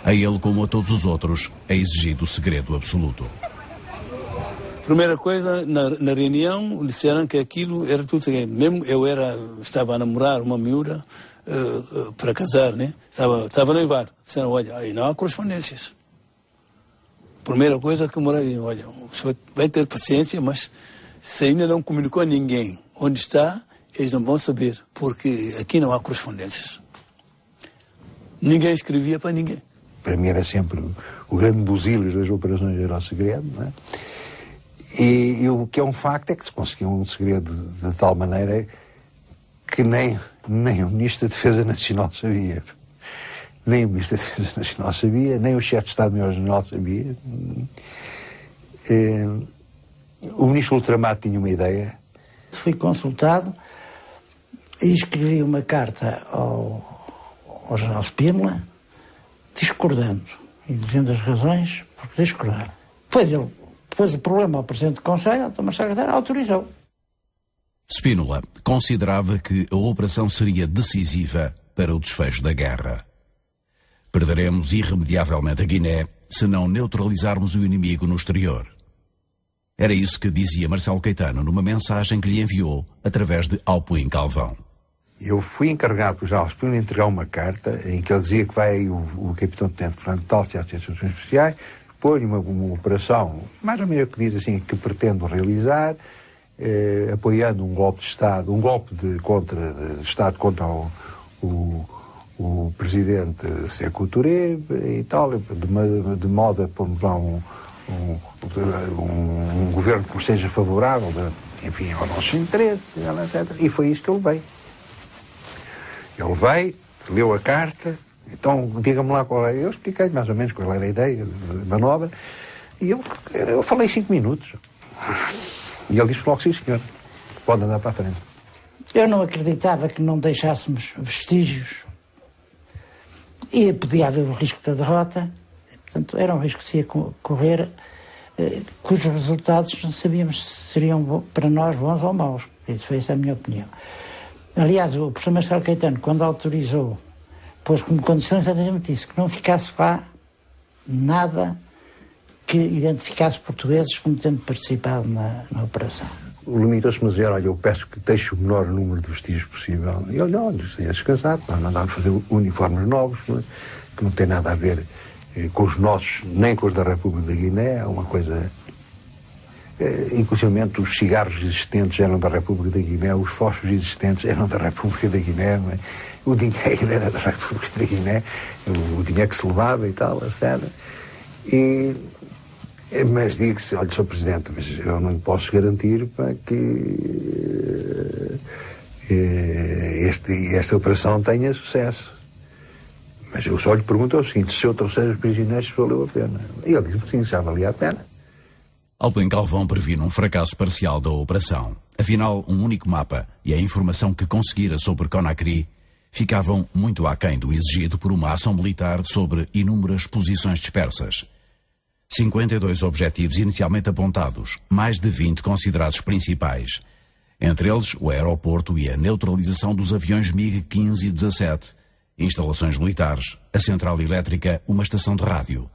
A ele, como a todos os outros, é exigido o segredo absoluto. Primeira coisa, na reunião, disseram que aquilo era tudo seguinte. Mesmo estava a namorar uma miúda para casar, né? Estava noivado. Disseram, olha, aí não há correspondências. Primeira coisa que o Moraes, olha, o senhor vai ter paciência, mas se ainda não comunicou a ninguém onde está, eles não vão saber, porque aqui não há correspondências. Ninguém escrevia para ninguém. Para mim era sempre o grande busilis das operações de segredo, não é? E o que é um facto é que se conseguiu um segredo de tal maneira que nem o Ministro da Defesa Nacional sabia. Nem o Ministro da Defesa Nacional sabia, nem o Chefe de Estado-Maior-General sabia. O Ministro Ultramar tinha uma ideia. Fui consultado e escrevi uma carta ao General Spínola discordando e dizendo as razões porque discordar. Depois ele pôs o problema ao Presidente do Conselho, ao secretário, autorizou. Spínola considerava que a operação seria decisiva para o desfecho da guerra. Perderemos irremediavelmente a Guiné se não neutralizarmos o inimigo no exterior. Era isso que dizia Marcelo Caetano numa mensagem que lhe enviou através de Alpuin Calvão. Eu fui encarregado por General Spínola de entregar uma carta em que ele dizia que vai o capitão-tenente Franco Talci às Instituições Especiais, põe uma operação, mais ou menos que diz assim, que pretendo realizar, apoiando um golpe de Estado, um golpe de Estado contra o presidente Sékou Touré e tal, de modo a pôr um governo que seja favorável, enfim, aos nossos interesses, etc. E foi isso que ele veio. Ele veio, leu a carta, então diga-me lá qual é. Eu expliquei mais ou menos qual era a ideia de manobra e eu falei 5 minutos. E ele disse logo, sim senhor, pode andar para a frente. Eu não acreditava que não deixássemos vestígios e podia haver o risco da derrota. Portanto, era um risco que se ia correr, cujos resultados não sabíamos se seriam para nós bons ou maus. Isso foi essa a minha opinião. Aliás, o professor Marcelo Caetano, quando autorizou, pôs como condição exatamente isso, que não ficasse lá nada que identificasse portugueses como tendo participado na operação. Limitou-se-me a dizer, olha, eu peço que deixe o menor número de vestígios possível. E olha, é descansado, nós mandámos fazer uniformes novos, que não tem nada a ver com os nossos, nem com os da República da Guiné, é uma coisa... Inclusive os cigarros existentes eram da República da Guiné, os fósforos existentes eram da República da Guiné, o dinheiro era da República da Guiné, o dinheiro que se levava e tal, etc. Mas digo-se, olha, Sr. Presidente, mas eu não lhe posso garantir para que esta operação tenha sucesso. Mas eu só lhe pergunto o seguinte, se eu trouxer os prisioneiros, valeu a pena. E ele disse-me sim, já valia a pena. Alpuin Calvão previne um fracasso parcial da operação. Afinal, um único mapa e a informação que conseguira sobre Conakry ficavam muito aquém do exigido por uma ação militar sobre inúmeras posições dispersas. 52 objetivos inicialmente apontados, mais de 20 considerados principais. Entre eles, o aeroporto e a neutralização dos aviões MiG-15 e 17, instalações militares, a central elétrica, uma estação de rádio.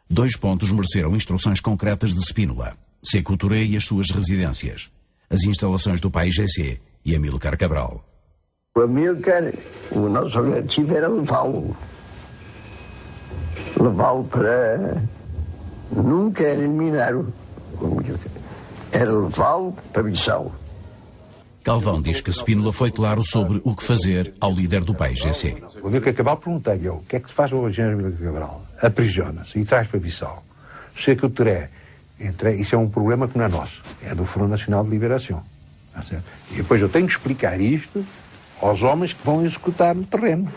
2 pontos mereceram instruções concretas de Spínola, Sékou Touré e as suas residências, as instalações do PAIGC e Amílcar Cabral. O Amílcar, o nosso objetivo era levá-lo para... Nunca era eliminar-o, era levá-lo para Bissau. Calvão diz que Spínola foi claro sobre o que fazer ao líder do PAIGC. O Amílcar Cabral perguntei-lhe, o que é que se faz ao engenheiro Amílcar Cabral? Aprisiona-se e traz para Bissau. Sékou Touré, isso é um problema que não é nosso, é do Front Nacional de Liberação. E depois eu tenho que explicar isto aos homens que vão executar no terreno.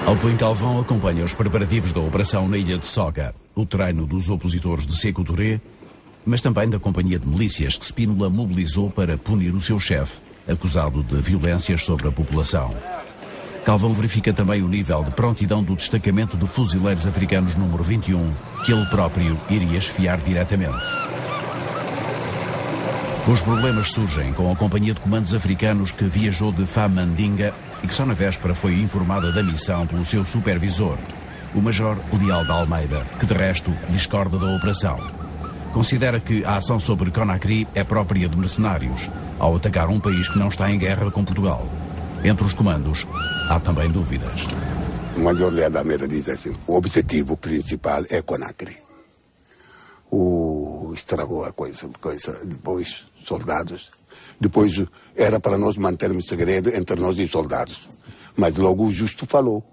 Alpuin Calvão acompanha os preparativos da operação na ilha de Soga, o treino dos opositores de Sékou Touré, mas também da companhia de milícias que Spínola mobilizou para punir o seu chefe, acusado de violências sobre a população. Calvão verifica também o nível de prontidão do destacamento de fuzileiros africanos número 21, que ele próprio iria esfiar diretamente. Os problemas surgem com a Companhia de Comandos Africanos que viajou de Famandinga e que só na véspera foi informada da missão pelo seu supervisor, o Major Leal de Almeida, que de resto discorda da operação. Considera que a ação sobre Conakry é própria de mercenários, ao atacar um país que não está em guerra com Portugal. Entre os comandos, há também dúvidas. O Major Leal de Almeida diz assim, o objetivo principal é Conakry. Estragou a coisa. Depois, soldados. Depois, era para nós mantermos segredo entre nós e soldados. Mas logo o Justo falou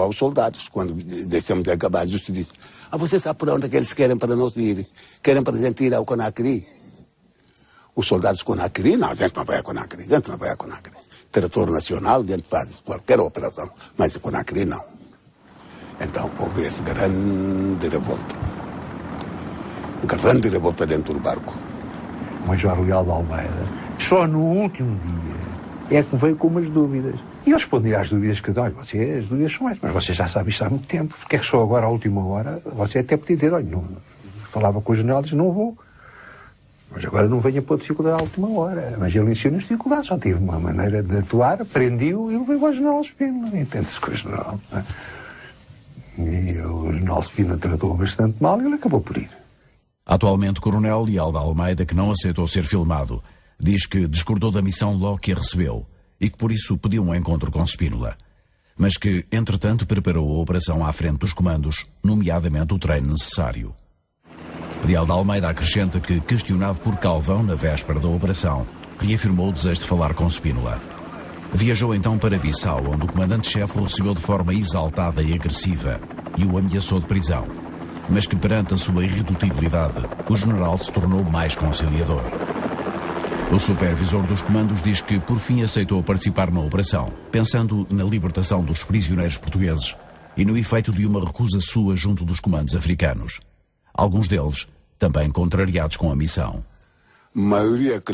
aos soldados, quando deixamos de acabar, o Justo disse, você sabe por onde é que eles querem para nós ir? Querem para a gente ir ao Conakry. Os soldados Conakry, não, a gente não vai a Conakry. Território nacional, a gente faz qualquer operação, mas Conakry não. Então houve essa grande revolta dentro do barco. O Major Leal de Almeida, só no último dia, é que veio com umas dúvidas. E eu respondi às dúvidas que olha, as dúvidas são essas, mas você já sabe isto há muito tempo, porque é que só agora, à última hora, você até podia dizer, olha, não, falava com os generais, não vou. Mas agora não venha pôr dificuldade à última hora. Mas ele ensinou as dificuldades, só tive uma maneira de atuar, prendiu e levou ao general Spínola. Entende-se com o general. Né? E o general Spínola tratou bastante mal e ele acabou por ir. Atualmente, o Coronel Leal de Almeida, que não aceitou ser filmado, diz que discordou da missão logo que a recebeu e que por isso pediu um encontro com Spínola. Mas que, entretanto, preparou a operação à frente dos comandos, nomeadamente o treino necessário. Leal de Almeida acrescenta que, questionado por Calvão na véspera da operação, reafirmou o desejo de falar com Spínola. Viajou então para Bissau, onde o comandante-chefe o recebeu de forma exaltada e agressiva e o ameaçou de prisão, mas que perante a sua irredutibilidade, o general se tornou mais conciliador. O supervisor dos comandos diz que por fim aceitou participar na operação, pensando na libertação dos prisioneiros portugueses e no efeito de uma recusa sua junto dos comandos africanos. Alguns deles também contrariados com a missão. A maioria que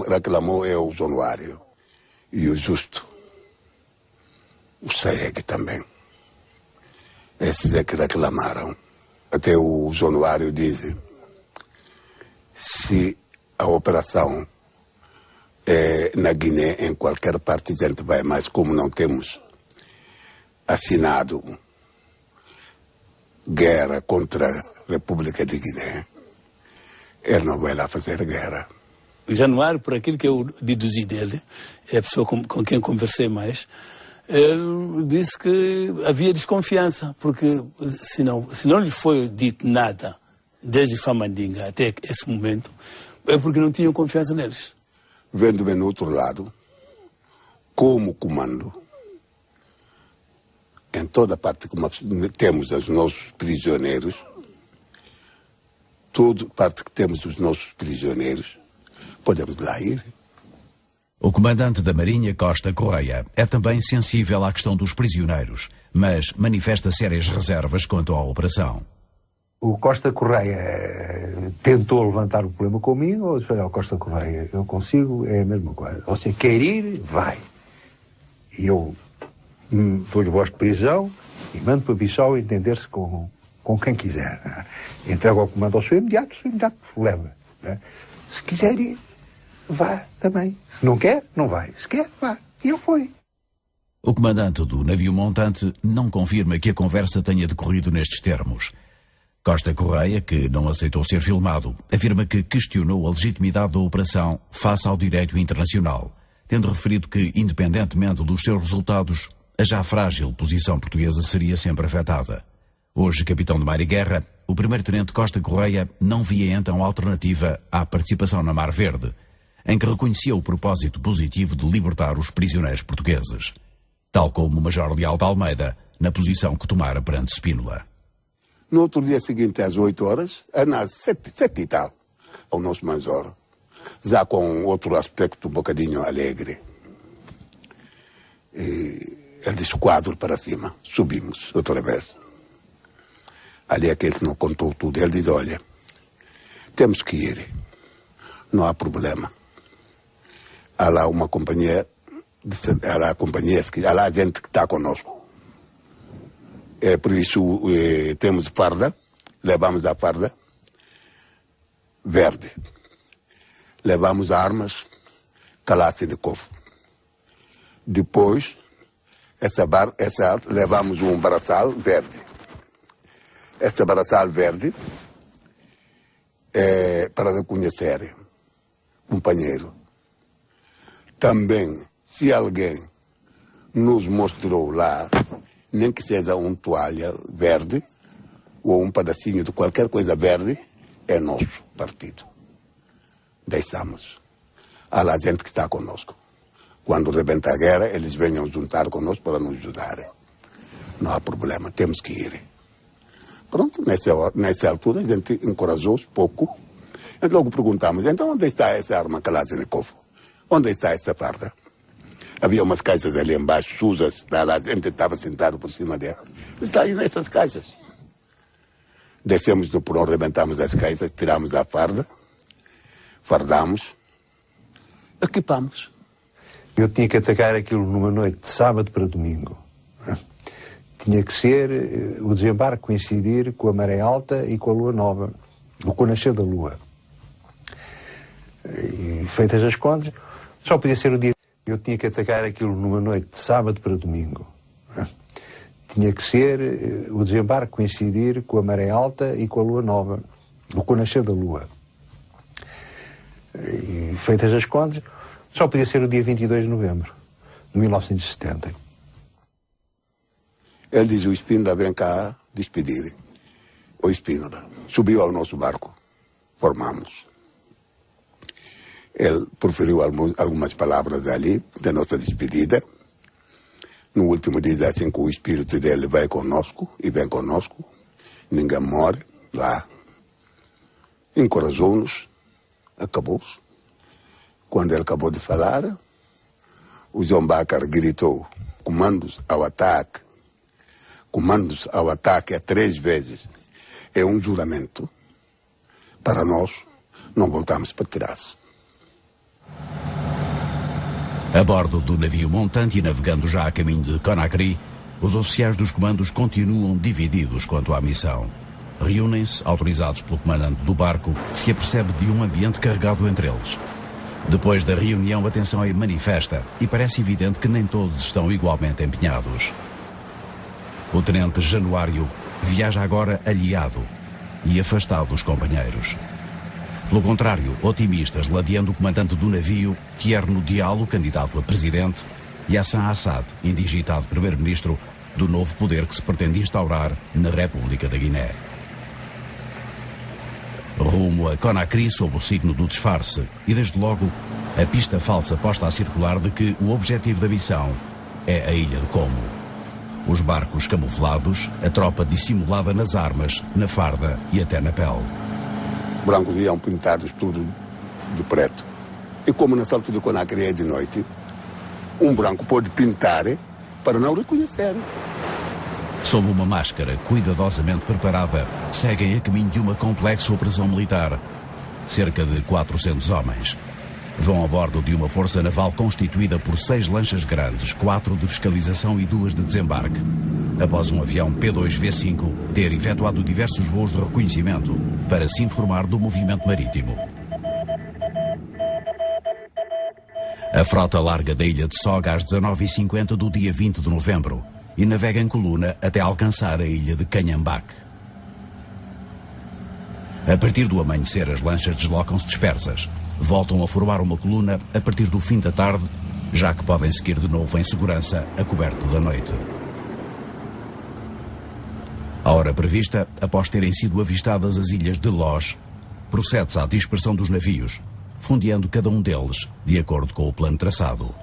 reclamou é o Januário e o Justo. O Saeg também. Esses é que reclamaram. Até o Januário diz, se a operação é na Guiné, em qualquer parte a gente vai, mas como não temos assinado guerra contra a República de Guiné, ele não vai lá fazer guerra. O Januário, por aquilo que eu deduzi dele, é a pessoa com quem conversei mais, ele disse que havia desconfiança, porque se não lhe foi dito nada desde Famandinga até esse momento, é porque não tinham confiança neles. Vendo bem no outro lado, como comando, em toda parte que temos os nossos prisioneiros, toda parte que temos os nossos prisioneiros, podemos lá ir. O comandante da Marinha, Costa Correia, é também sensível à questão dos prisioneiros, mas manifesta sérias reservas quanto à operação. O Costa Correia tentou levantar o problema comigo, ou disse, olha, Costa Correia, eu consigo, é a mesma coisa. Você quer ir, vai. E eu dou-lhe voz de prisão e mando para Bissau entender-se com quem quiser. Entrego ao comando ao seu imediato, o imediato leva. Né? Se quiser ir, vá também. Se não quer, não vai. Se quer, vá. E ele foi. O comandante do navio montante não confirma que a conversa tenha decorrido nestes termos. Costa Correia, que não aceitou ser filmado, afirma que questionou a legitimidade da operação face ao direito internacional, tendo referido que, independentemente dos seus resultados, a já frágil posição portuguesa seria sempre afetada. Hoje, capitão de mar e guerra, o primeiro-tenente Costa Correia não via então alternativa à participação na Mar Verde, em que reconhecia o propósito positivo de libertar os prisioneiros portugueses, tal como o Major Leal de Almeida, na posição que tomara perante Spínola. No outro dia seguinte, às 8 horas, às 7 e tal, o nosso Major, já com outro aspecto um bocadinho alegre. E ele disse, quadro para cima, subimos outra vez. Ali aquele que não contou tudo, ele diz, olha, temos que ir, não há problema. há lá uma companhia, há lá gente que está conosco. Por isso temos farda, levamos a farda verde. Levamos armas Kalashnikov. Depois, levamos um braçal verde. Esse braçal verde é para reconhecer companheiro. Também, se alguém nos mostrou lá, nem que seja uma toalha verde ou um pedacinho de qualquer coisa verde, é nosso partido. Deixamos. Há lá gente que está conosco. Quando rebenta a guerra, eles venham juntar conosco para nos ajudarem. Não há problema, temos que ir. Pronto, nessa altura a gente encorajou-se pouco. E logo perguntamos, então onde está essa arma Kalashnikov? Onde está essa farda? Havia umas caixas ali embaixo, sujas, a gente estava sentado por cima delas. Está aí nessas caixas. Descemos no porão, rebentamos as caixas, tiramos a farda, fardamos, equipamos. Eu tinha que atacar aquilo numa noite de sábado para domingo. Tinha que ser o desembarque coincidir com a maré alta e com a lua nova, ou com o nascer da lua. E feitas as contas, só podia ser o dia. Eu tinha que atacar aquilo numa noite de sábado para domingo. Tinha que ser o desembarque coincidir com a maré alta e com a lua nova, ou com o nascer da lua. E feitas as contas, só podia ser o dia 22 de novembro de 1970. Ele diz, o Espínola vem cá despedir. O Espínola subiu ao nosso barco, formamos. Ele proferiu algumas palavras ali da nossa despedida. No último dia, assim que o espírito dele vai conosco e vem conosco, ninguém morre lá. Encorajou-nos, acabou-se. Quando ele acabou de falar, o João Bacar gritou, comandos ao ataque. Comandos ao ataque é 3 vezes. É um juramento. Para nós, não voltamos para trás. A bordo do navio montante e navegando já a caminho de Conakry, os oficiais dos comandos continuam divididos quanto à missão. Reúnem-se, autorizados pelo comandante do barco, que se apercebe de um ambiente carregado entre eles. Depois da reunião, a tensão é manifesta e parece evidente que nem todos estão igualmente empenhados. O tenente Januário viaja agora aliado e afastado dos companheiros. Pelo contrário, otimistas, ladeando o comandante do navio, Tierno Diallo, candidato a presidente, e Hassan Assad, indigitado primeiro-ministro do novo poder que se pretende instaurar na República da Guiné. Rumo a Conakry sob o signo do disfarce e, desde logo, a pista falsa posta a circular de que o objetivo da missão é a Ilha de Como. Os barcos camuflados, a tropa dissimulada nas armas, na farda e até na pele. Brancos iam pintados tudo de preto. E como nessa altura de Conakry é de noite, um branco pode pintar para não reconhecer. Sob uma máscara cuidadosamente preparada, seguem a caminho de uma complexa operação militar. Cerca de 400 homens. Vão a bordo de uma força naval constituída por 6 lanchas grandes, 4 de fiscalização e 2 de desembarque. Após um avião P-2V5 ter efetuado diversos voos de reconhecimento para se informar do movimento marítimo. A frota larga da ilha de Soga às 19h50 do dia 20 de novembro e navega em coluna até alcançar a ilha de Canhambac. A partir do amanhecer, as lanchas deslocam-se dispersas. Voltam a formar uma coluna a partir do fim da tarde, já que podem seguir de novo em segurança a coberto da noite. A hora prevista, após terem sido avistadas as ilhas de Lós, procede-se à dispersão dos navios, fundeando cada um deles de acordo com o plano traçado.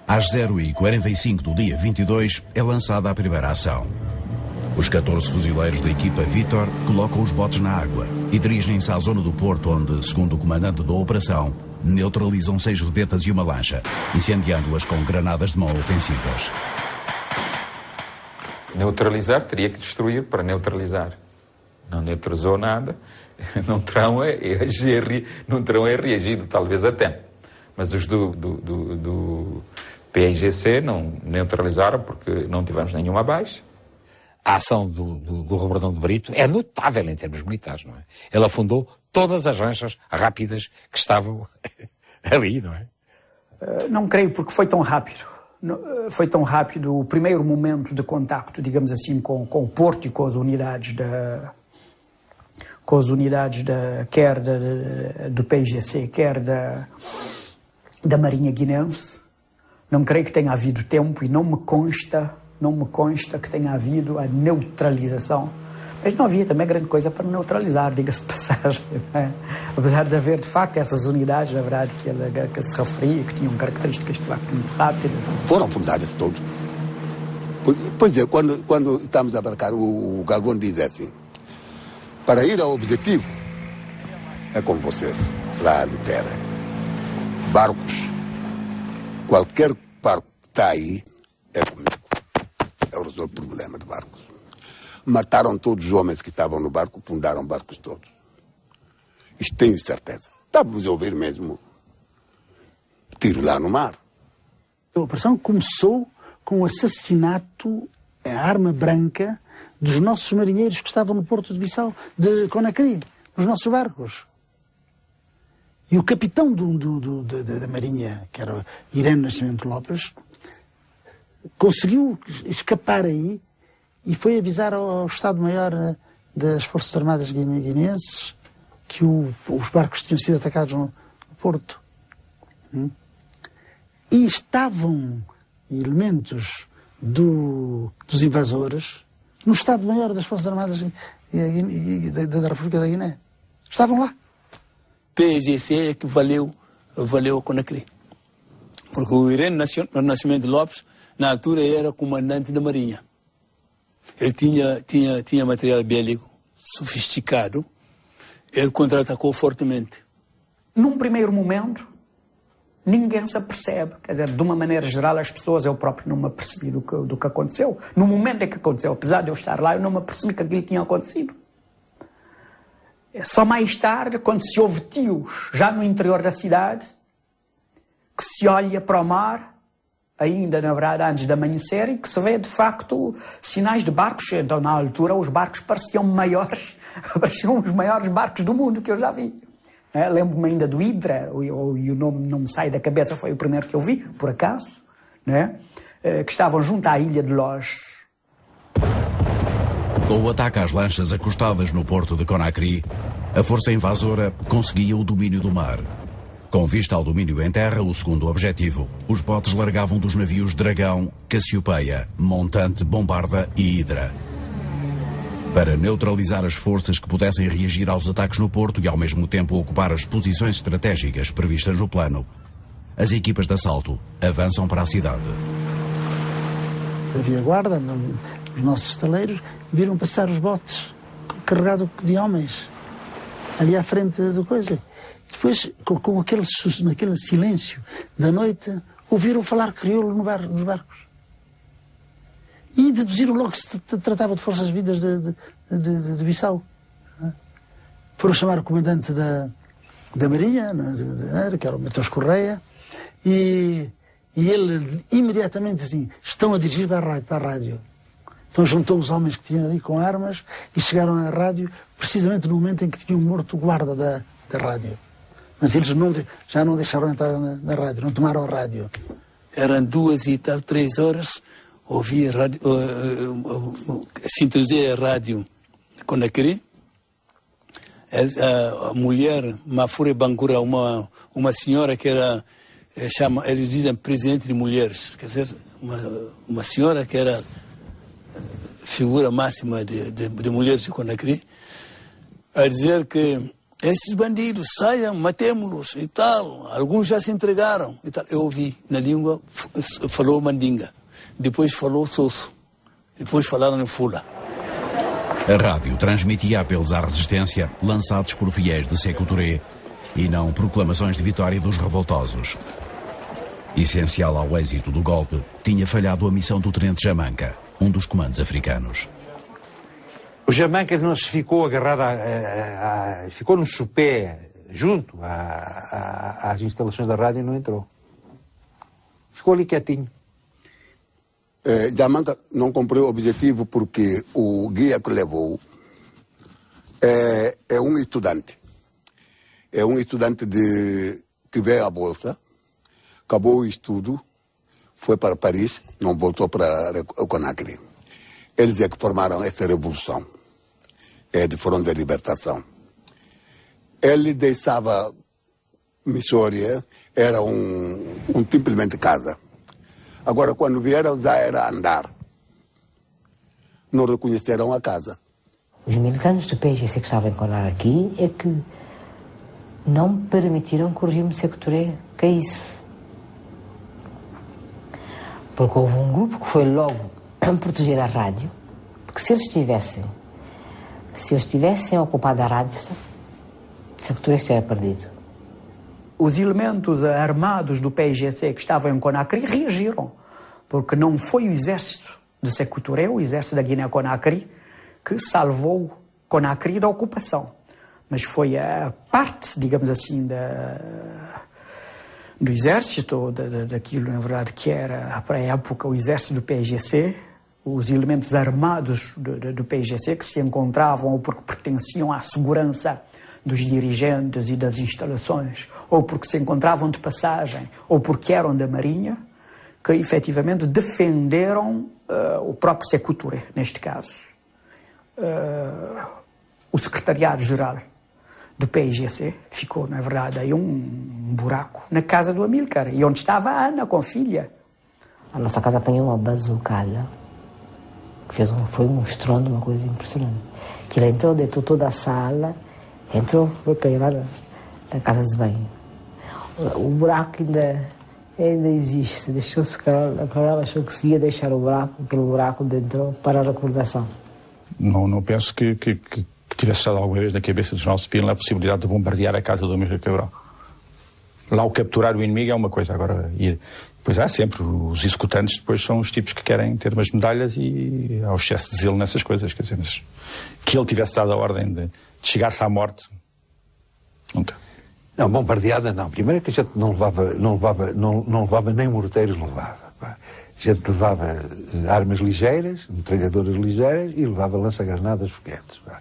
Às 0h45 do dia 22 é lançada a primeira ação. Os 14 fuzileiros da equipa Vitor colocam os botes na água e dirigem-se à zona do porto onde, segundo o comandante da operação, neutralizam 6 vedetas e uma lancha, incendiando-as com granadas de mão ofensivas. Neutralizar teria que destruir para neutralizar. não neutralizou nada, não terão reagido talvez a tempo. Mas os do PAIGC não neutralizaram porque não tivemos nenhuma baixa. A ação do Roberdão de Brito é notável em termos militares, não é? Ele afundou todas as lanchas rápidas que estavam ali, não é? Não creio, porque foi tão rápido. Foi tão rápido o primeiro momento de contacto, digamos assim, com o Porto e com as unidades quer do PAIGC, quer da Marinha Guinense. Não creio que tenha havido tempo e não me consta que tenha havido a neutralização. Mas não havia também grande coisa para neutralizar, diga-se de passagem. Né? Apesar de haver, de facto, essas unidades, na verdade, que se referia, que tinham características, de facto, muito rápidas. Foram fundadas todas. Pois é, quando estamos a abarcar, o Galvão diz assim, para ir ao objetivo, é com vocês, lá no Terra. Barcos, qualquer barco que está aí, é comigo. Eu resolvo o problema de barcos. Mataram todos os homens que estavam no barco, fundaram barcos todos. Isto tenho certeza. Estávamos a ouvir mesmo tiro lá no mar. A operação começou com o assassinato, a arma branca, dos nossos marinheiros que estavam no Porto de Bissau, de Conakry, nos nossos barcos. E o capitão da Marinha, que era Irene Nascimento Lopes, conseguiu escapar aí e foi avisar ao Estado-Maior das Forças Armadas Guineenses que os barcos tinham sido atacados no Porto. E estavam elementos dos invasores no Estado-Maior das Forças Armadas da República da Guiné. Estavam lá. PAIGC é que valeu a Conakry. Porque o Irene Nascimento Lopes, na altura, era comandante da Marinha. Ele tinha material bélico sofisticado. Ele contra-atacou fortemente. Num primeiro momento, ninguém se apercebe. Quer dizer, de uma maneira geral, as pessoas, eu próprio não me apercebi do que aconteceu. No momento em que aconteceu, apesar de eu estar lá, eu não me apercebi que aquilo tinha acontecido. Só mais tarde, quando se ouve tiros, já no interior da cidade, que se olha para o mar, ainda na verdade antes de amanhecer, e que se vê de facto sinais de barcos. Então na altura os barcos pareciam maiores, pareciam os maiores barcos do mundo que eu já vi. Lembro-me ainda do Hydra, e o nome não me sai da cabeça, foi o primeiro que eu vi, por acaso, né? Que estavam junto à ilha de Lodge. Com o ataque às lanchas acostadas no porto de Conakry, a força invasora conseguia o domínio do mar. Com vista ao domínio em terra, o segundo objetivo, os botes largavam dos navios Dragão, Cassiopeia, Montante, Bombarda e Hydra. Para neutralizar as forças que pudessem reagir aos ataques no porto e ao mesmo tempo ocupar as posições estratégicas previstas no plano, as equipas de assalto avançam para a cidade. Havia guarda nos nossos estaleiros, viram passar os botes carregados de homens ali à frente do coisa. Depois, com naquele silêncio da noite, ouviram falar crioulo nos barcos. E deduziram logo que se tratava de forças vidas de Bissau. Foram chamar o comandante da Marinha, que era o Matheus Correia, e ele imediatamente assim, estão a dirigir para a rádio. Então juntou os homens que tinham ali com armas e chegaram à rádio, precisamente no momento em que tinham morto o guarda da rádio. Mas eles já não deixaram entrar na rádio, não tomaram a rádio. Eram 2 e tal, 3 horas, ouvi a rádio, sintonizei a rádio Conakry. A mulher, Mafure Bangura, uma senhora que era, eles dizem presidente de mulheres, quer dizer, uma senhora que era figura máxima de mulheres de Conakry, a dizer que esses bandidos saiam, matemos-los e tal. Alguns já se entregaram e tal. Eu ouvi na língua, falou mandinga. Depois falou sosso. Depois falaram em fula. A rádio transmitia apelos à resistência lançados por fiéis de Sékou Touré e não proclamações de vitória dos revoltosos. Essencial ao êxito do golpe, tinha falhado a missão do tenente Jamanca, um dos comandos africanos. O Jamaica não se ficou agarrado, ficou no sopé, junto às instalações da rádio e não entrou. Ficou ali quietinho. Jamaica não cumpriu o objetivo porque o guia que levou é um estudante. É um estudante que veio à Bolsa, acabou o estudo, foi para Paris, não voltou para o Conakry. Eles é que formaram essa revolução de Front de Libertação. Ele deixava Missória, era simplesmente casa. Agora, quando vieram, já era andar. Não reconheceram a casa. Os militantes do PAIGC que estavam em Conakry é que não permitiram que o regime de Sékou Touré caísse. Porque houve um grupo que foi logo proteger a rádio, porque se eles tivessem ocupado a rádio, Sékou Touré estaria perdido. Os elementos armados do PAIGC que estavam em Conakry reagiram, porque não foi o exército de Sékou Touré, o exército da Guiné-Conakry, que salvou Conakry da ocupação, mas foi a parte, digamos assim, do exército, daquilo, na verdade, que era, para a época, o exército do PAIGC, os elementos armados do PAIGC que se encontravam ou porque pertenciam à segurança dos dirigentes e das instalações, ou porque se encontravam de passagem, ou porque eram da Marinha, que efetivamente defenderam o próprio Sékou Touré, neste caso. O secretariado-geral do PAIGC ficou, na verdade, aí um buraco na casa do Amílcar, e onde estava a Ana com a filha. A nossa casa apanhou uma bazucada, que foi um estrondo, uma coisa impressionante. Que ele entrou, deitou toda a sala, entrou, foi cair lá na casa de banho. O buraco ainda existe, deixou-se a Carol achou que se ia deixar aquele buraco dentro para a recordação. Não penso que tivesse estado alguma vez na cabeça dos nossos pilotos a possibilidade de bombardear a casa do Amílcar Cabral. Lá o capturar o inimigo é uma coisa, agora depois há sempre os executantes, depois são os tipos que querem ter umas medalhas e há o excesso de zelo nessas coisas, quer dizer, mas que ele tivesse dado a ordem de chegar-se à morte, nunca. Não, bombardeada não. Primeiro que a gente não levava nem morteiros, levava. Pá. A gente levava armas ligeiras, metralhadoras ligeiras e levava lança-granadas, foguetes. Pá.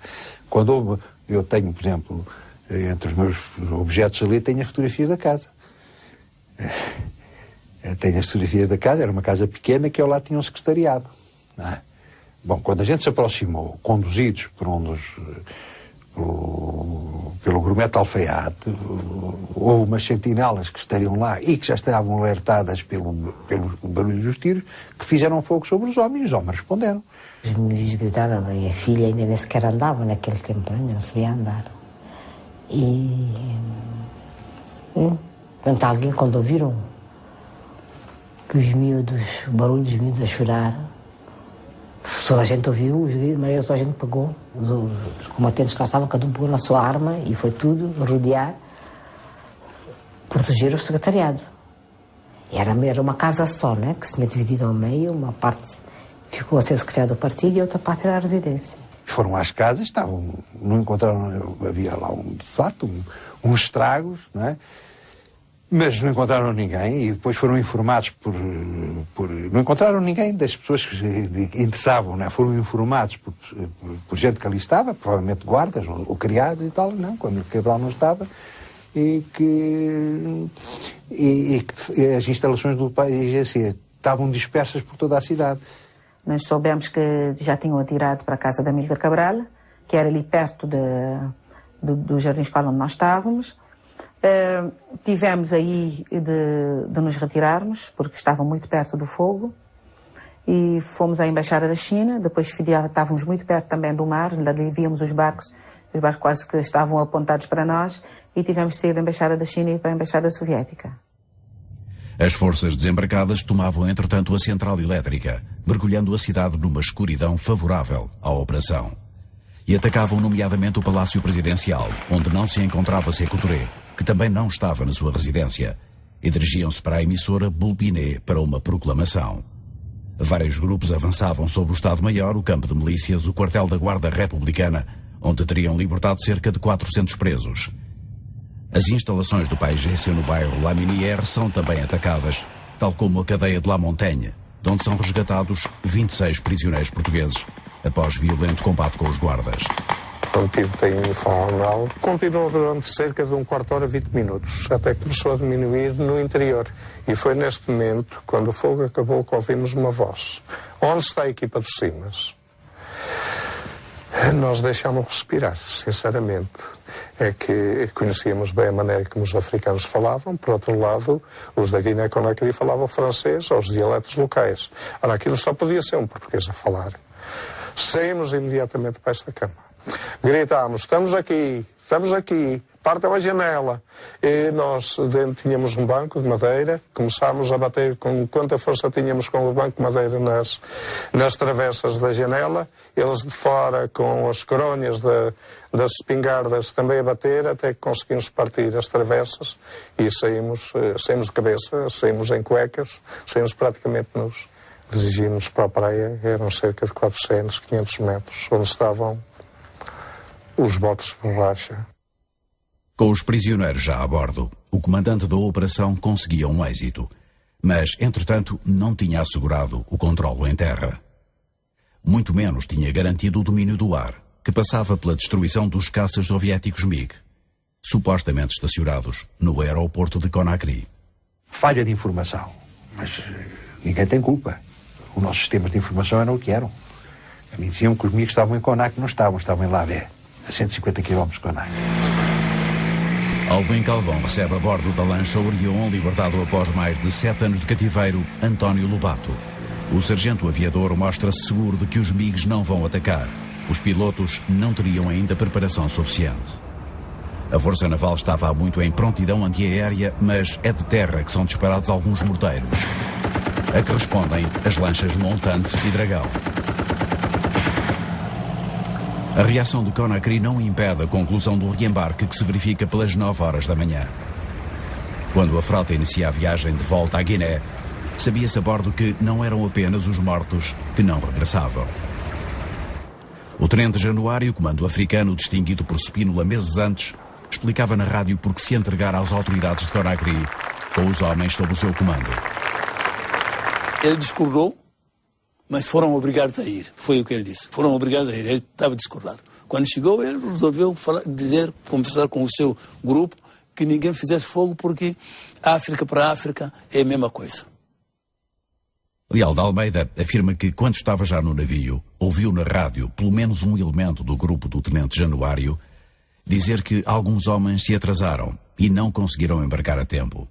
Quando eu tenho, por exemplo, entre os meus objetos ali, tenho a fotografia da casa. Tenho as fotografias da casa, era uma casa pequena que ao lado tinha um secretariado. Não é? Bom, quando a gente se aproximou, conduzidos pelo grumete Alfaiate, houve umas sentinelas que estariam lá e que já estavam alertadas pelo barulho dos tiros, que fizeram fogo sobre os homens e os homens responderam. Os meninos gritaram, e a filha ainda nem sequer andava naquele tempo, ainda não sabia andar. E portanto, alguém, quando ouviram que o barulho dos miúdos a chorar, toda a gente ouviu os gritos, mas toda a gente pegou, os combatentes que lá estavam, cada um pegou na sua arma e foi tudo rodear, proteger o secretariado. E era uma casa só, né, que se tinha dividido ao meio, uma parte ficou a ser o secretariado do partido e a outra parte era a residência. Foram às casas, não encontraram, havia lá de fato uns estragos, não é? Mas não encontraram ninguém e depois foram informados não encontraram ninguém das pessoas que interessavam, não é? Foram informados por gente que ali estava, provavelmente guardas ou criados e tal, não, quando o Cabral não estava, e que as instalações do PAIGC estavam dispersas por toda a cidade. Nós soubemos que já tinham atirado para a casa da Amílcar Cabral, que era ali perto do Jardim Escola onde nós estávamos. Tivemos aí de nos retirarmos, porque estava muito perto do fogo, e fomos à Embaixada da China. Depois estávamos muito perto também do mar, ali víamos os barcos quase que estavam apontados para nós, e tivemos de sair da Embaixada da China e ir para a Embaixada Soviética. As forças desembarcadas tomavam entretanto a central elétrica, mergulhando a cidade numa escuridão favorável à operação. E atacavam nomeadamente o Palácio Presidencial, onde não se encontrava Sékou Touré, que também não estava na sua residência, e dirigiam-se para a emissora Bulbiné para uma proclamação. Vários grupos avançavam sobre o Estado-Maior, o campo de milícias, o quartel da Guarda Republicana, onde teriam libertado cerca de 400 presos. As instalações do PAIGC no bairro La Minière são também atacadas, tal como a cadeia de La Montagne, de onde são resgatados 26 prisioneiros portugueses, após violento combate com os guardas. O tiro tem uniforme, continuou durante cerca de um quarto de hora, 20 minutos, até que começou a diminuir no interior. E foi neste momento, quando o fogo acabou, que ouvimos uma voz. Onde está a equipa dos Simas? Nós deixámos respirar, sinceramente. É que conhecíamos bem a maneira como os africanos falavam. Por outro lado, os da Guiné-Conakry falavam francês, aos dialetos locais. Ora, aquilo só podia ser um português a falar. Saímos imediatamente para esta cama. Gritámos, estamos aqui, partam a janela. E nós dentro tínhamos um banco de madeira, começámos a bater com quanta força tínhamos com o banco de madeira nas travessas da janela, eles de fora com as coronhas das espingardas também a bater, até que conseguimos partir as travessas e saímos de cabeça, saímos em cuecas, saímos praticamente nus. Dirigimos para a praia, eram cerca de 400, 500 metros, onde estavam os botes de borracha. Com os prisioneiros já a bordo, o comandante da operação conseguia um êxito, mas, entretanto, não tinha assegurado o controlo em terra. Muito menos tinha garantido o domínio do ar, que passava pela destruição dos caças soviéticos MiG, supostamente estacionados no aeroporto de Conakry. Falha de informação, mas ninguém tem culpa. Os nossos sistemas de informação eram o que eram. A mim diziam que os MiG estavam em Conakry, não estavam em Labé, a 150 km de Conakry. Albin Calvão recebe a bordo da lancha Orion, libertado após mais de 7 anos de cativeiro, António Lobato. O sargento aviador mostra-se seguro de que os MiGs não vão atacar. Os pilotos não teriam ainda preparação suficiente. A Força Naval estava há muito em prontidão antiaérea, mas é de terra que são disparados alguns morteiros, a que respondem as lanchas Montante e Dragão. A reação de Conakry não impede a conclusão do reembarque, que se verifica pelas 9 horas da manhã. Quando a frota inicia a viagem de volta à Guiné, sabia-se a bordo que não eram apenas os mortos que não regressavam. O tenente Januário, comando africano distinguido por Spínola meses antes, explicava na rádio por que se entregara às autoridades de Conakry com os homens sob o seu comando. Ele discordou, mas foram obrigados a ir. Foi o que ele disse. Foram obrigados a ir. Ele estava discordado. Quando chegou, ele resolveu conversar com o seu grupo que ninguém fizesse fogo, porque África para África é a mesma coisa. Leal de Almeida afirma que, quando estava já no navio, ouviu na rádio pelo menos um elemento do grupo do tenente Januário dizer que alguns homens se atrasaram e não conseguiram embarcar a tempo,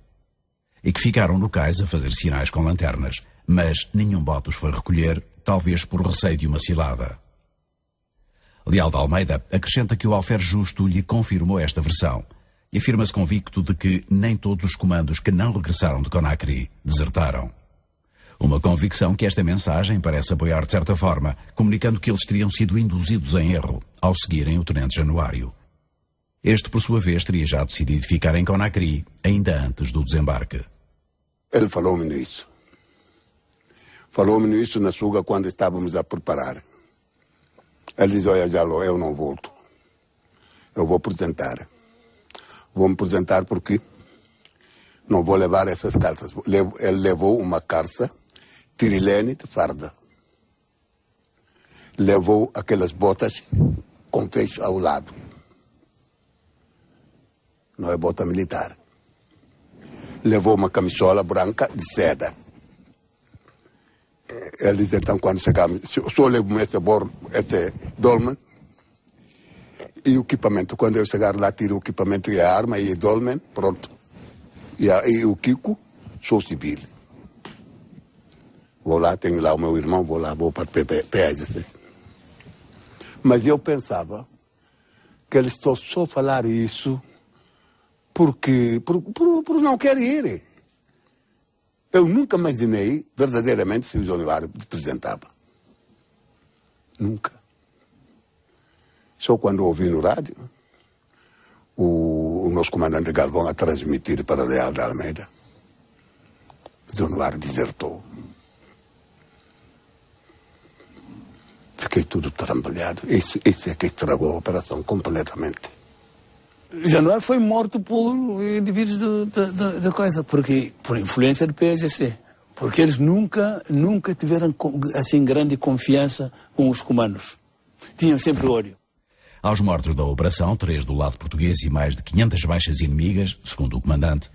e que ficaram no cais a fazer sinais com lanternas, mas nenhum bote os foi recolher, talvez por receio de uma cilada. Leal de Almeida acrescenta que o alferes Justo lhe confirmou esta versão e afirma-se convicto de que nem todos os comandos que não regressaram de Conakry desertaram. Uma convicção que esta mensagem parece apoiar de certa forma, comunicando que eles teriam sido induzidos em erro ao seguirem o tenente Januário. Este, por sua vez, teria já decidido ficar em Conakry ainda antes do desembarque. Ele falou-me nisso. Falou-me nisso na Suga quando estávamos a preparar. Ele disse, olha, Jalo, eu não volto. Eu vou apresentar. Vou me apresentar porque não vou levar essas calças. Ele levou uma calça tirilene de farda. Levou aquelas botas com fecho ao lado. Não é bota militar. Levou uma camisola branca de seda. Ele disse, então, quando chegarmos, só levo esse dolmen e o equipamento. Quando eu chegar lá, tiro o equipamento e a arma e o dolmen, pronto. E o Kiko, sou civil. Vou lá, tenho lá o meu irmão, vou para o PAIGC. Mas eu pensava que eles estão só a falar isso porque por não querer ir. Eu nunca imaginei verdadeiramente se o Januário representava. Nunca. Só quando ouvi no rádio o nosso comandante Galvão a transmitir para Leal de Almeida. Januário desertou. fiquei tudo trambolhado. Isso é que estragou a operação completamente. Januário foi morto por indivíduos da coisa, porque por influência do PAIGC. Porque eles nunca tiveram assim grande confiança com os comandos. Tinham sempre ódio. Aos mortos da operação, 3 do lado português e mais de 500 baixas inimigas, segundo o comandante,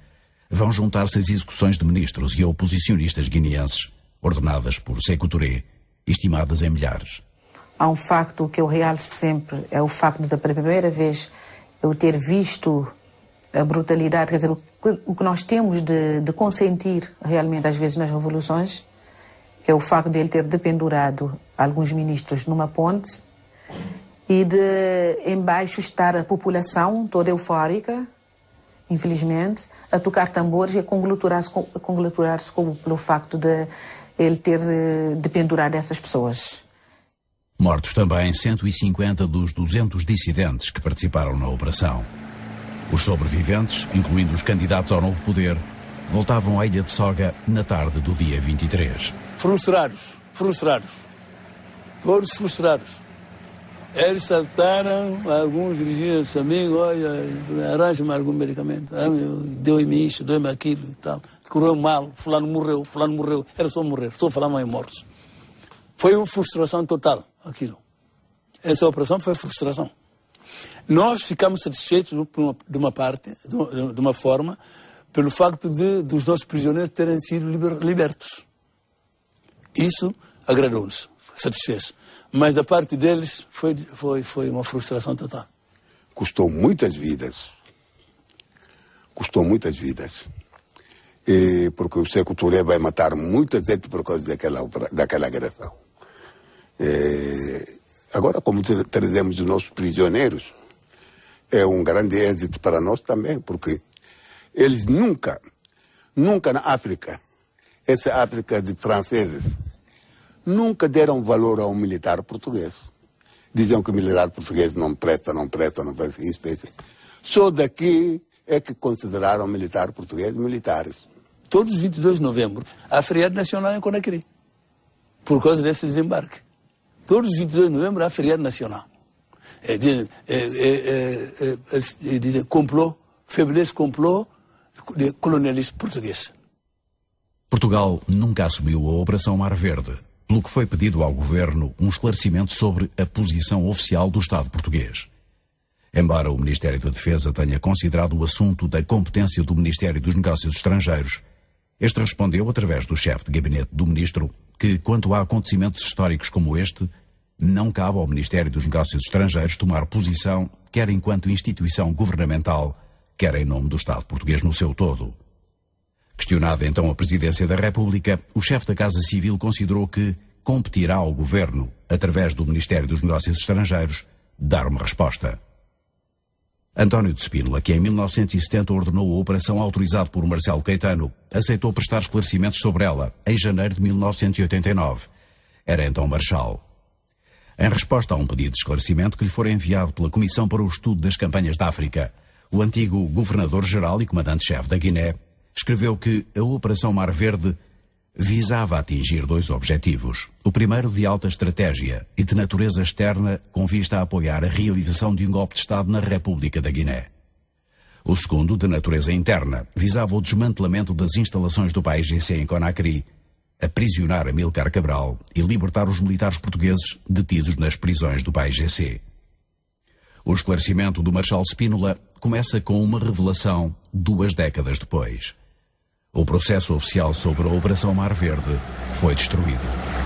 vão juntar-se as execuções de ministros e oposicionistas guineenses, ordenadas por Sékou Touré, estimadas em milhares. Há um facto que eu realço sempre, é o facto de, pela primeira vez, eu ter visto a brutalidade, quer dizer, o que nós temos de consentir realmente às vezes nas revoluções, que é o facto de ele ter dependurado alguns ministros numa ponte e de embaixo estar a população toda eufórica, infelizmente, a tocar tambores e a conglaturar-se pelo facto de ele ter dependurado essas pessoas. Mortos também 150 dos 200 dissidentes que participaram na operação. Os sobreviventes, incluindo os candidatos ao novo poder, voltavam à Ilha de Soga na tarde do dia 23. Frustrados. Todos frustrados. Eles saltaram, alguns dirigiram-se a mim, olha, arranja-me algum medicamento. Deu-me isto, deu-me aquilo e tal. Correu mal, fulano morreu. Era só morrer, só falavam em mortos. Foi uma frustração total, aquilo. Essa operação foi frustração. Nós ficamos satisfeitos de uma parte, de uma forma, pelo facto dos nossos prisioneiros terem sido libertos. Isso agradou-nos, satisfez. Mas da parte deles foi uma frustração total. Custou muitas vidas. Porque o Sékou Touré vai matar muita gente por causa daquela agressão. Agora, como trazemos os nossos prisioneiros, é um grande êxito para nós também, porque eles nunca na África, essa África de franceses, nunca deram valor a um militar português. Diziam que o militar português não presta, isso. Só daqui é que consideraram o militar português militares. Todos os 22 de novembro, há feriado nacional em Conakry, por causa desse desembarque. Todos os 22 de novembro há feriado nacional. Dizem complô, faiblesse complô de colonialismo português. Portugal nunca assumiu a Operação Mar Verde, pelo que foi pedido ao governo um esclarecimento sobre a posição oficial do Estado português. Embora o Ministério da Defesa tenha considerado o assunto da competência do Ministério dos Negócios Estrangeiros, este respondeu, através do chefe de gabinete do ministro, que, quanto a acontecimentos históricos como este, não cabe ao Ministério dos Negócios Estrangeiros tomar posição, quer enquanto instituição governamental, quer em nome do Estado português no seu todo. Questionada então a Presidência da República, o chefe da Casa Civil considerou que competirá ao Governo, através do Ministério dos Negócios Estrangeiros, dar uma resposta. António de Spínola, que em 1970 ordenou a operação autorizada por Marcelo Caetano, aceitou prestar esclarecimentos sobre ela em janeiro de 1989. Era então Marechal. Em resposta a um pedido de esclarecimento que lhe fora enviado pela Comissão para o Estudo das Campanhas da África, o antigo Governador-Geral e Comandante-Chefe da Guiné escreveu que a Operação Mar Verde visava atingir 2 objetivos. O primeiro de alta estratégia e de natureza externa com vista a apoiar a realização de um golpe de Estado na República da Guiné. O segundo, de natureza interna, visava o desmantelamento das instalações do PAIGC em Conakry, aprisionar Amílcar Cabral e libertar os militares portugueses detidos nas prisões do PAIGC. O esclarecimento do Marechal Spínola começa com uma revelação 2 décadas depois. O processo oficial sobre a Operação Mar Verde foi destruído.